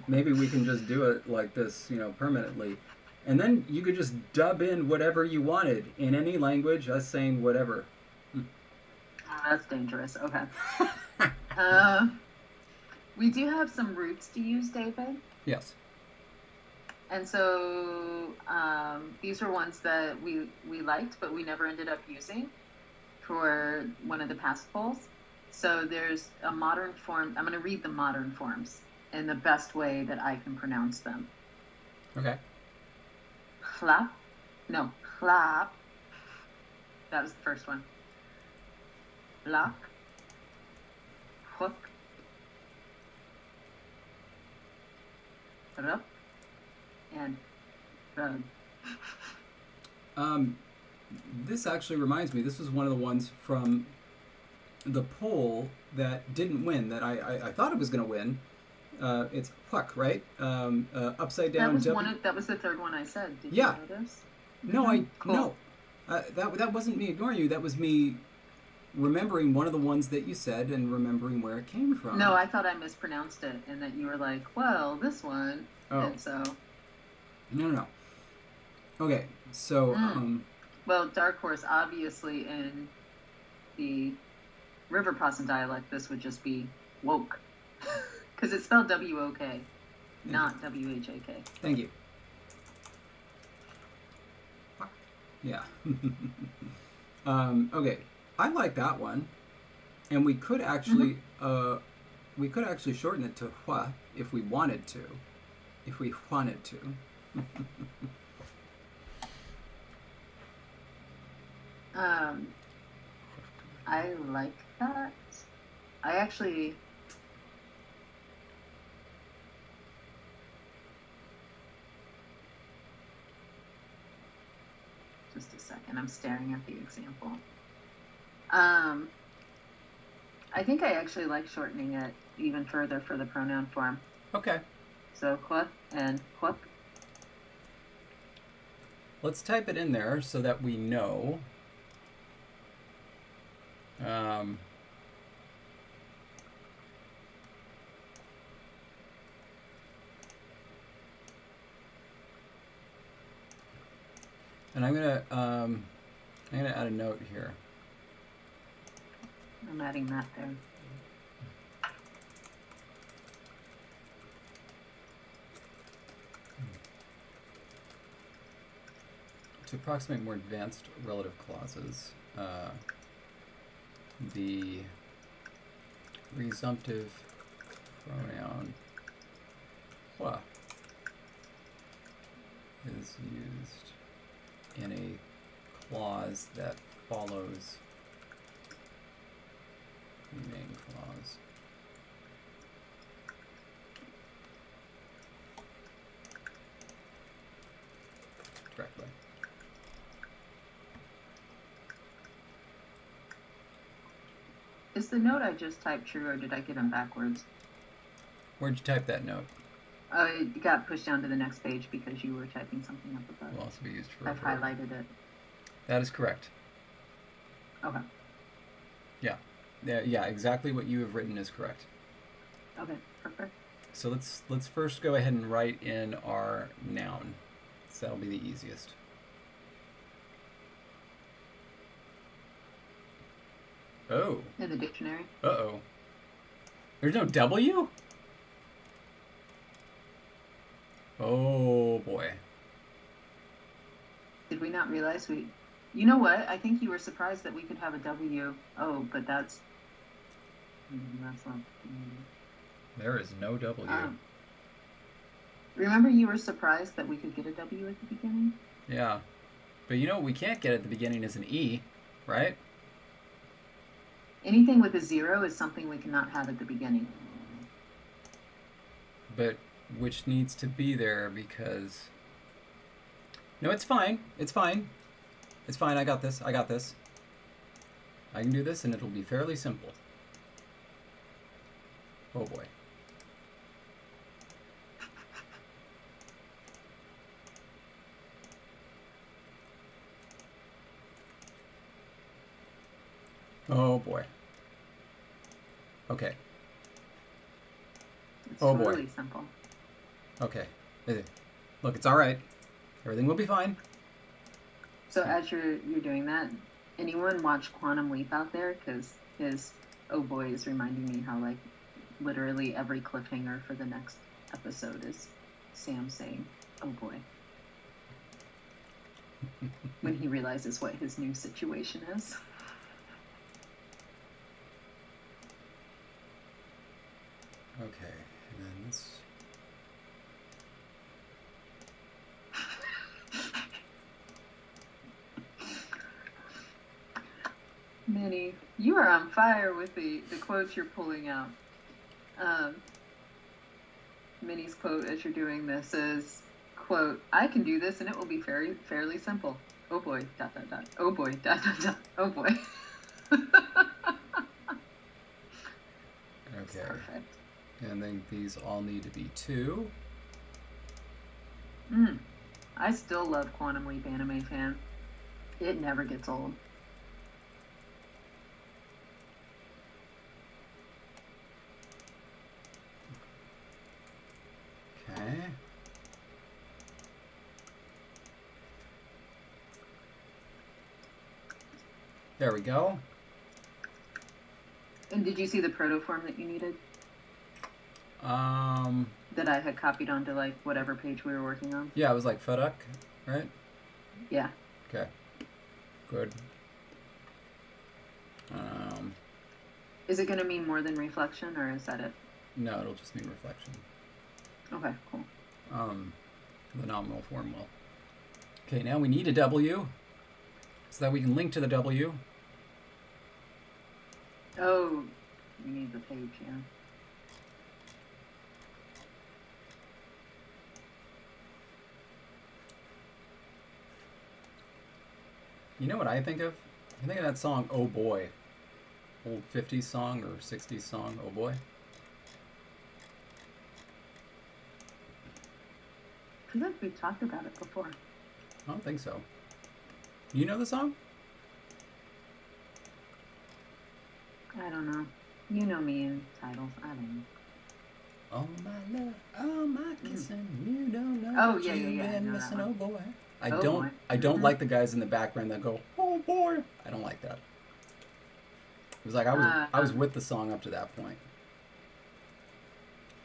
Maybe we can just do it like this, you know, permanently. And then you could just dub in whatever you wanted in any language, us saying whatever. Oh, that's dangerous. Okay. We do have some roots to use, David. Yes. And so these are ones that we liked, but we never ended up using for one of the past polls. So there's a modern form. I'm going to read the modern forms in the best way that I can pronounce them. Okay. Clap. No, clap. That was the first one. Lock. Hook. Rup. And run. This actually reminds me, this was one of the ones from the poll that didn't win, that I thought it was going to win. It's Huck, right? Upside down. That was the third one I said. Did you notice? No, Cool. No. That wasn't me ignoring you. That was me remembering one of the ones that you said and remembering where it came from. No, I thought I mispronounced it, and that you were like, well, this one. Oh. And so. No. Okay, so Well, Dark Horse, obviously, in the River Possum dialect, this would just be woke. Because it's spelled W-O-K, not W-H-A-K. Thank you. Yeah. Okay, I like that one, and we could actually shorten it to hua if we wanted to. If we wanted to. I like that. I actually. Just a second, I'm staring at the example. I think I actually like shortening it even further for the pronoun form. Okay. So, hua and hup. Let's type it in there so that we know. And I'm gonna add a note here. I'm adding that there. To approximate more advanced relative clauses, the resumptive pronoun "hua" is used in a clause that follows the main clause. Directly. Is the note I just typed true, or did I get them backwards? Where'd you type that note? It got pushed down to the next page because you were typing something up above. Will also be used for. I've highlighted it. That is correct. Okay. Yeah. Yeah. Exactly what you have written is correct. Okay. Perfect. So let's first go ahead and write in our noun. So that'll be the easiest. Oh. In the dictionary. Uh-oh. There's no W? Oh, boy. Did we not realize we... You know what? I think you were surprised that we could have a W. Oh, but that's not... There is no W. Remember you were surprised that we could get a W at the beginning? Yeah. But you know what we can't get at the beginning is an E, right? Anything with a 0 is something we cannot have at the beginning. But which needs to be there because... No, it's fine. It's fine. It's fine. I got this. I got this. I can do this and it'll be fairly simple. Oh boy. Oh boy. Okay. It's oh boy. Really simple. Okay. Look, it's all right. Everything will be fine. So as you're doing that, anyone watch Quantum Leap out there? Because his oh boy is reminding me how like literally every cliffhanger for the next episode is Sam saying oh boy when he realizes what his new situation is. Okay, and then this. Minnie, you are on fire with the quotes you're pulling out. Minnie's quote as you're doing this is, quote, I can do this and it will be fairly simple. Oh boy, ... Oh boy, ... Oh boy. Okay. Perfect. And then these all need to be 2. I still love Quantum Leap Anime Fan. It never gets old. Okay. There we go. And did you see the protoform that you needed? That I had copied onto like whatever page we were working on? Yeah, it was like FUDUK, right? Yeah. Okay. Good. Is it going to mean more than reflection, or is that it? No, it'll just mean reflection. Okay, cool. The nominal form will. Okay, now we need a W so that we can link to the W. Oh, you need the page, yeah. You know what I think of? I think of that song, Oh Boy. Old 50s song or 60s song, Oh Boy. I feel like we've talked about it before. I don't think so. You know the song? I don't know. You know me in titles. I don't know. Oh my love, oh my kissing, you don't know Oh, what yeah, you've yeah, yeah, I been know that missing, one. oh boy. I Oh, don't boy. I don't Mhm. like the guys in the background that go, "Oh boy." I don't like that. It was like I was with the song up to that point.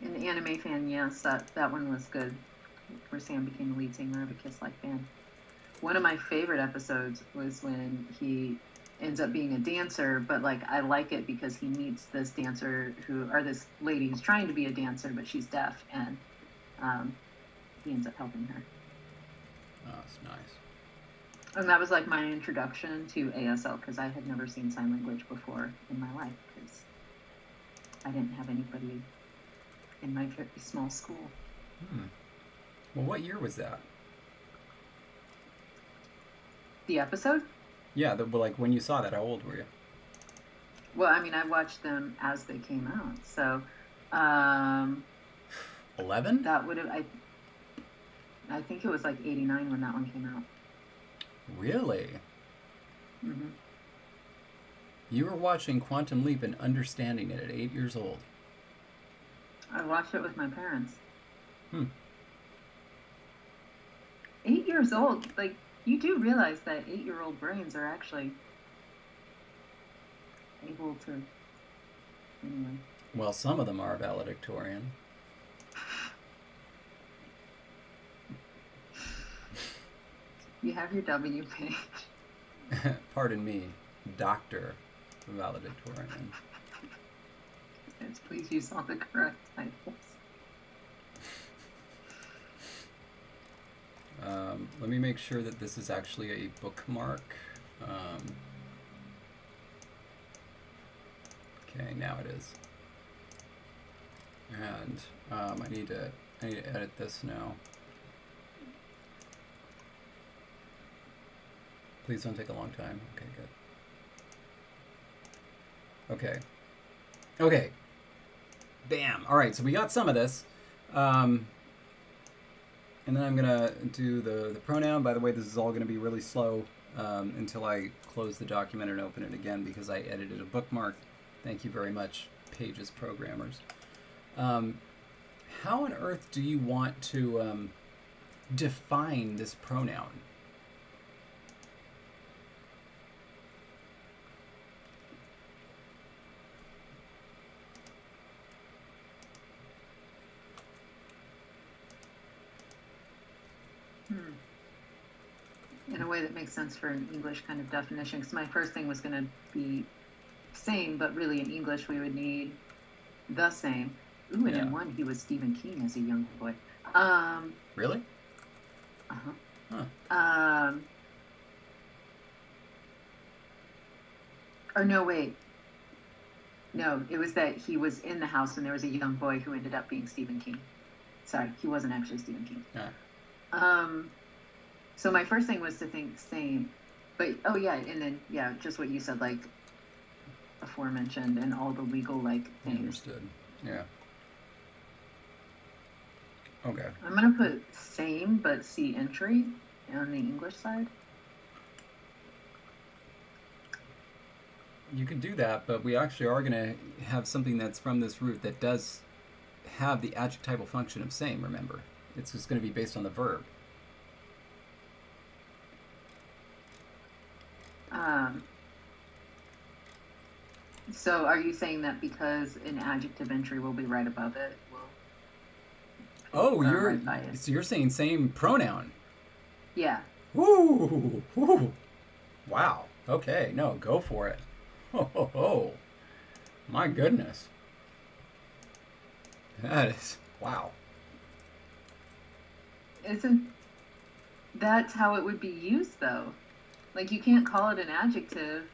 An anime fan, yes, that one was good. Where Sam became the lead singer of a Kiss Like band. One of my favorite episodes was when he ends up being a dancer, but like I like it because he meets this dancer this lady who's trying to be a dancer, but she's deaf, and he ends up helping her. Oh, it's nice. And that was like my introduction to ASL because I had never seen sign language before in my life because I didn't have anybody in my very small school. Well, what year was that? The episode? Yeah, well, like when you saw that, how old were you? Well, I mean, I watched them as they came out, so 11? that would have I think it was like 89 when that one came out. Really? Mm-hmm. You were watching Quantum Leap and understanding it at 8 years old. I watched it with my parents. 8 years old, like you do realize that 8-year-old brains are actually able to. Anyway. Well, some of them are valedictorian. You have your W page. Pardon me, Dr. Valedictorian. Yes, please use all the correct titles. Let me make sure that this is actually a bookmark. Okay, now it is. And I need to edit this now. Please don't take a long time. Okay, good. Okay. Okay. Bam. All right, so we got some of this. And then I'm going to do the pronoun. By the way, this is all going to be really slow until I close the document and open it again because I edited a bookmark. Thank you very much, Pages programmers. How on earth do you want to define this pronoun? In a way that makes sense for an English kind of definition, because my first thing was going to be same, but really in English we would need the same. Ooh, and in one he was Stephen King as a young boy. Really? Uh-huh. Huh. Or no, wait. No, it was that he was in the house and there was a young boy who ended up being Stephen King. Sorry, he wasn't actually Stephen King. Yeah. So my first thing was to think same, but oh yeah, and then yeah, just what you said, like aforementioned and all the legal like things. Understood. Yeah. Okay. I'm gonna put same, but see entry on the English side. You can do that, but we actually are going to have something that's from this root that does have the adjectival function of same, remember. It's just going to be based on the verb. So are you saying that because an adjective entry will be right above it? So you're saying same pronoun. Yeah. Woo! Woo! Wow. Okay, no, go for it. Ho, ho, ho. My goodness. That is, wow. That's how it would be used, though. Like, you can't call it an adjective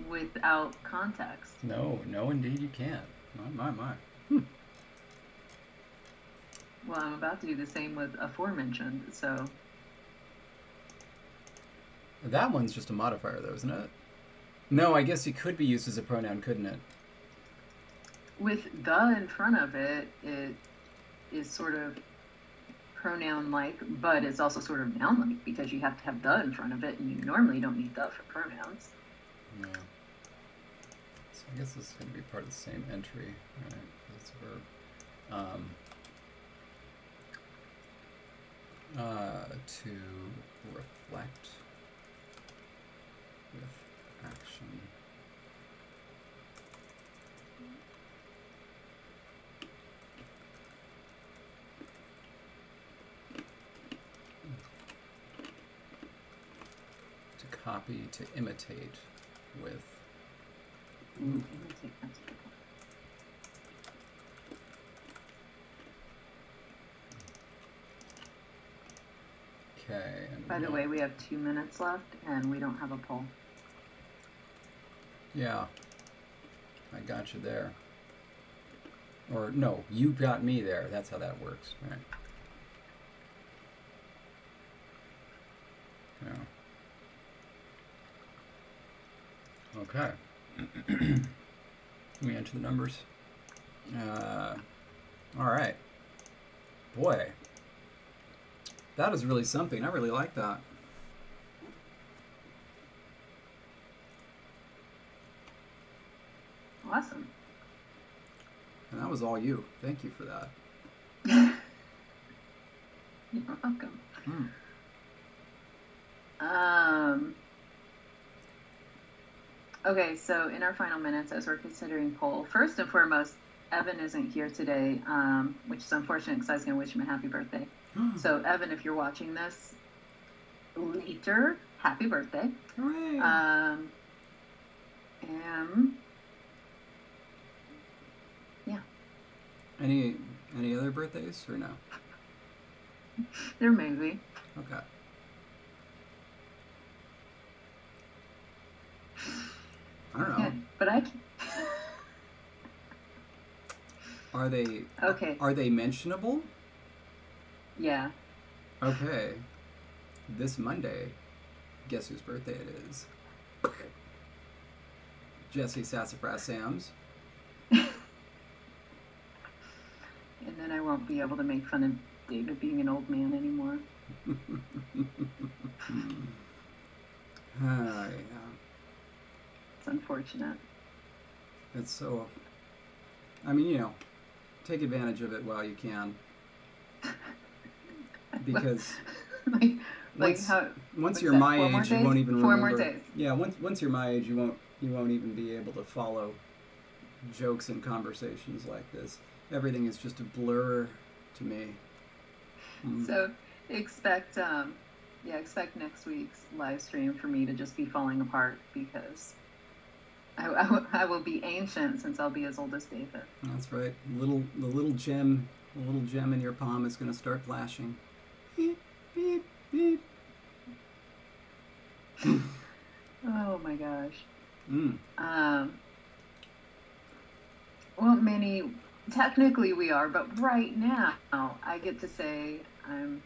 without context. No, indeed you can't. My. Well, I'm about to do the same with aforementioned, so... That one's just a modifier, though, isn't it? No, I guess it could be used as a pronoun, couldn't it? With the in front of it, it is sort of pronoun-like, but it's also sort of noun-like because you have to have the in front of it, and you normally don't need the for pronouns. Yeah. So I guess this is going to be part of the same entry, right? It's a verb. To reflect with action. To copy, to imitate with. Imitate, that's a good one. Okay. By the way, we have 2 minutes left, and we don't have a poll. Yeah. I got you there. Or, no, you got me there. That's how that works, right? Yeah. Okay. Let me enter the numbers. All right. Boy. That is really something. I really like that. Awesome. And that was all you. Thank you for that. You're welcome. Hmm. Okay, so in our final minutes, as we're considering poll, first and foremost, Evan isn't here today, which is unfortunate because I was going to wish him a happy birthday. So, Evan, if you're watching this later, happy birthday. Hooray! Yeah. Any other birthdays or no? There may be. Okay. I don't know. Yeah, but I. Are they? Okay. Are they mentionable? Yeah. Okay. This Monday, guess whose birthday it is? Jesse Sassafras Sam's. And then I won't be able to make fun of David being an old man anymore. Yeah. It's unfortunate. It's so. I mean, you know, take advantage of it while you can. Because once you're my age, you won't even remember. 4 more days. Yeah, once you're my age, you won't even be able to follow jokes and conversations like this. Everything is just a blur to me. So expect next week's live stream for me to just be falling apart because I will be ancient since I'll be as old as David. That's right. The little gem in your palm is going to start flashing. Beep, beep, beep. Oh my gosh. Well, Minnie, technically we are, but right now I get to say I'm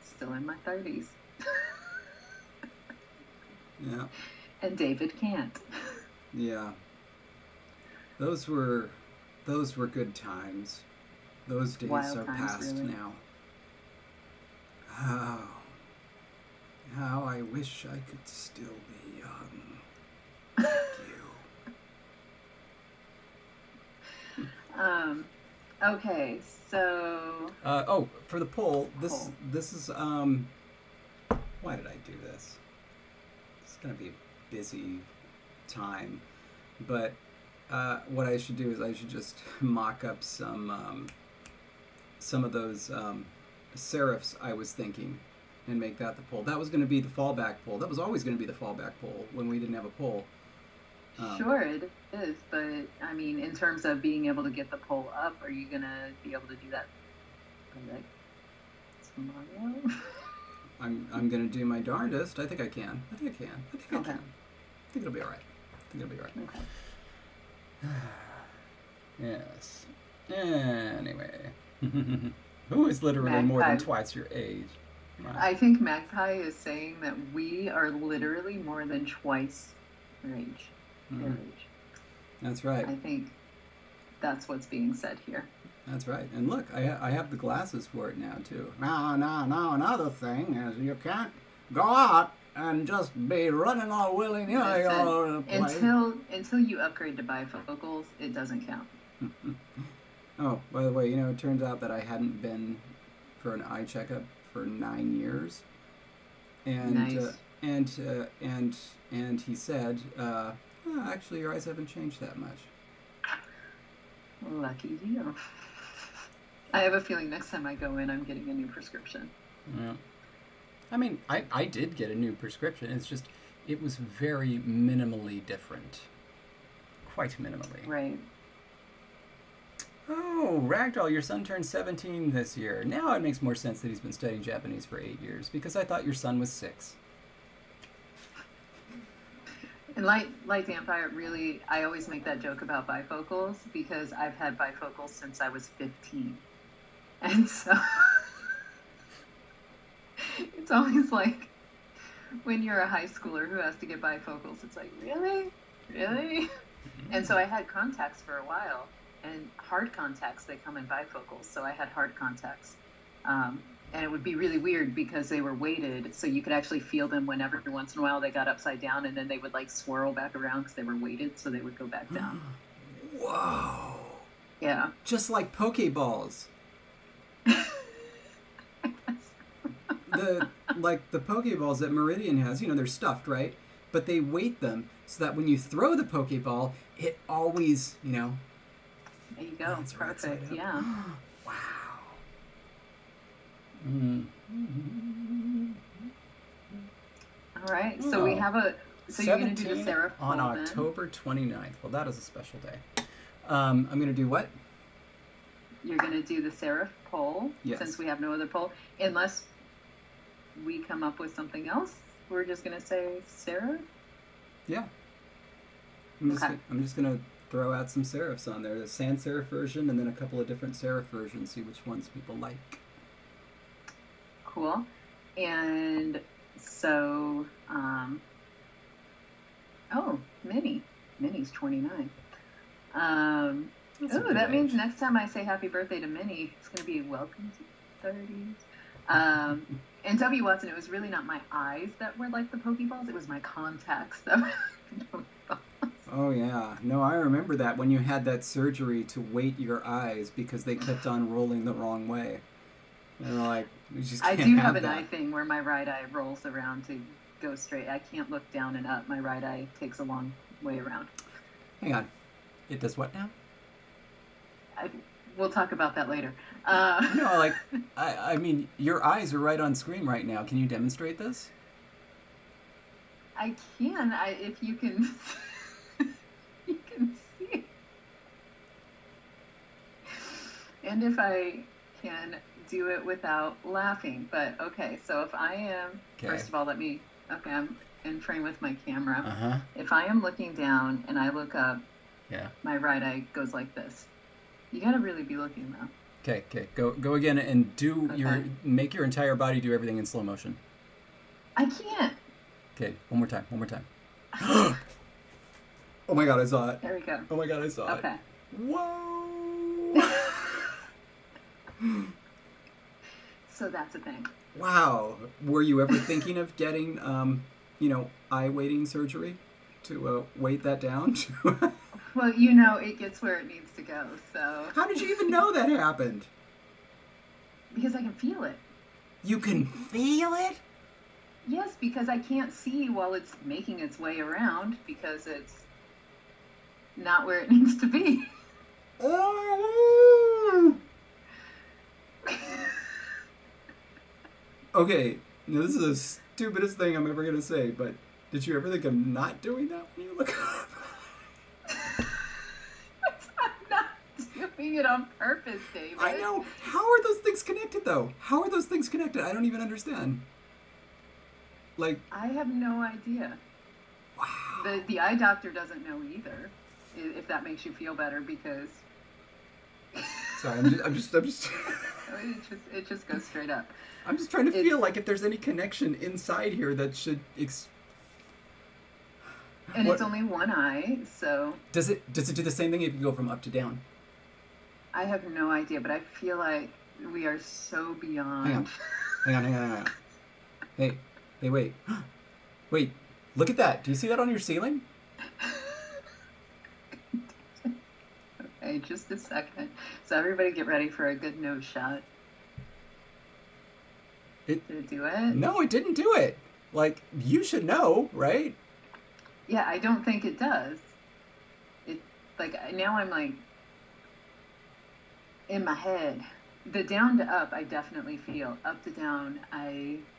still in my 30s. Yeah. And David can't. Yeah. Those were good times. Those days Wild are times, past really. now. How I wish I could still be young. Thank you. Okay, so for the poll, this is why did I do this? It's gonna be a busy time, but what I should do is I should just mock up some of those serifs I was thinking and make that the poll. That was going to be the fallback poll. That was always going to be the fallback poll when we didn't have a poll. Sure, it is, but I mean, in terms of being able to get the poll up, are you going to be able to do that like tomorrow? I'm going to do my darndest. I think I can. I think I can. Okay. I think it'll be all right. Okay. Yes. Anyway. Who is literally more than twice your age? I think Magpie is saying that we are literally more than twice their age. Their age. That's right. I think that's what's being said here. That's right. And look, I have the glasses for it now, too. No, another thing is you can't go out and just be running all willy-nilly all over the place. Until you upgrade to bifocals, it doesn't count. Oh, by the way, it turns out that I hadn't been for an eye checkup for 9 years, and Nice. and he said, oh, actually, your eyes haven't changed that much. Lucky you. I have a feeling next time I go in, I'm getting a new prescription. Yeah. I mean, I did get a new prescription. It's just, it was very minimally different. Quite minimally. Right. Oh, Ragdoll, your son turned 17 this year. Now it makes more sense that he's been studying Japanese for 8 years, because I thought your son was 6. And Light Vampire, really, I always make that joke about bifocals because I've had bifocals since I was 15. And so it's always like when you're a high schooler who has to get bifocals, it's like, really? Really? And so I had contacts for a while, and hard contacts, they come in bifocals. So I had hard contacts. And it would be really weird because they were weighted, so you could actually feel them whenever every once in a while they got upside down, and then they would like swirl back around because they were weighted, so they would go back down. Whoa. Yeah. Just like Pokeballs. The Pokeballs that Meridian has, they're stuffed, right? But they weight them so that when you throw the Pokeball, it always, There you go. lands right Perfect. side up. Yeah. Wow. Mm. All right. So we have a. So you're going to do the 17 Seraph on poll then? October 29th. Well, that is a special day. I'm going to do what? You're going to do the Seraph poll Yes. since we have no other poll, unless we come up with something else. We're just going to say Seraph. Yeah. Okay. I'm just going to throw out some serifs on there. The sans serif version and then a couple of different serif versions. See which ones people like. Cool. And so, Minnie's 29. That's a Oh, good that means age. next time I say happy birthday to Minnie, it's going to be welcome to 30s. And W. Watson, it was really not my eyes that were like the Pokeballs, it was my contacts that were the Pokeballs. Oh, yeah. No, I remember that when you had that surgery to weight your eyes because they kept on rolling the wrong way. And like, we just I can't do have an that. eye thing where my right eye rolls around to go straight. I can't look down and up. My right eye takes a long way around. Hang on. It does what now? We'll talk about that later. No, I mean, your eyes are right on screen right now. Can you demonstrate this? I can, if you can, you can see it. And if I can do it without laughing. But okay, so if I am, first of all, I'm in frame with my camera. Uh-huh. If I am looking down and I look up, Yeah. my right eye goes like this. You gotta really be looking though. Okay. Go again and do make your entire body do everything in slow motion. I can't. Okay, one more time. Oh my god, I saw it. There we go. Oh my god, I saw it. Okay. Whoa! So that's a thing. Wow. Were you ever thinking of getting, eye weighting surgery to weight that down? Well, it gets where it needs to go, so. How did you even know that happened? Because I can feel it. You can feel it? Yes, because I can't see while it's making its way around because it's not where it needs to be. Oh! Okay, now this is the stupidest thing I'm ever going to say, but did you ever think of not doing that when you look up? I'm not doing it on purpose, David. I know. How are those things connected, though? How are those things connected? I don't even understand. I have no idea. Wow. The eye doctor doesn't know either, if that makes you feel better, because Sorry, I'm just it just goes straight up. I'm just trying to feel like if there's any connection inside here that should It's only one eye, so Does it do the same thing if you go from up to down? I have no idea, but I feel like we are so beyond. Hang on. Hey, wait. Wait, look at that. Do you see that on your ceiling? Okay, just a second. So everybody get ready for a good nose shot. Did it do it? No, it didn't do it. Like, you should know, right? Yeah, I don't think it does. It, like, now I'm like, in my head. The down to up, I definitely feel. Up to down,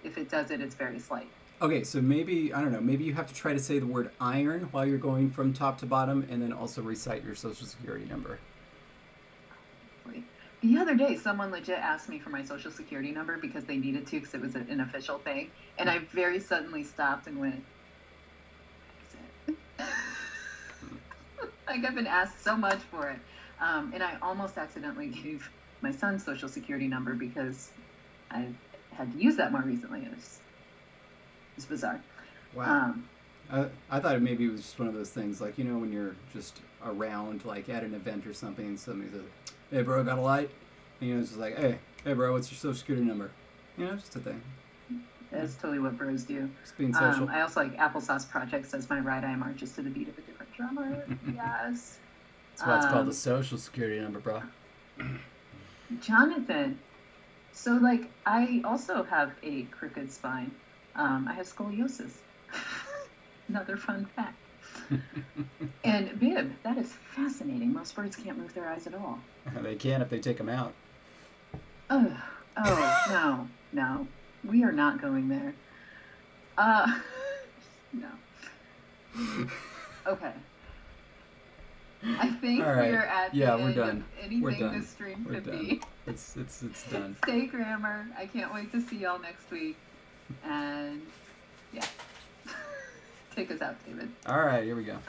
if it does it, it's very slight. Okay, so maybe, I don't know, maybe you have to try to say the word iron while you're going from top to bottom, and then also recite your social security number. The other day, someone legit asked me for my social security number because they needed to, because it was an official thing, and I very suddenly stopped and went, like, I've been asked so much for it. And I almost accidentally gave my son's social security number because I had to use that more recently. It's bizarre. Wow. I thought maybe it was just one of those things, like, you know, when you're just around, like, at an event or something, and somebody says, hey, bro, got a light? And, you know, it's just like, hey, bro, what's your social security number? You know, just a thing. That's totally what bros do. Just being social. I also like Applesauce Project says my right eye marches to the beat of a different drummer. Yes. That's why it's called a social security number, bro. Jonathan, so, like, I also have a crooked spine. I have scoliosis. Another fun fact. And Bib, that is fascinating. Most birds can't move their eyes at all. They can if they take them out. Oh, no. We are not going there. No. Okay. I think we're at the end of anything this stream could be. It's done. Stay grammar. I can't wait to see y'all next week. And yeah. Take us out, David. All right, here we go.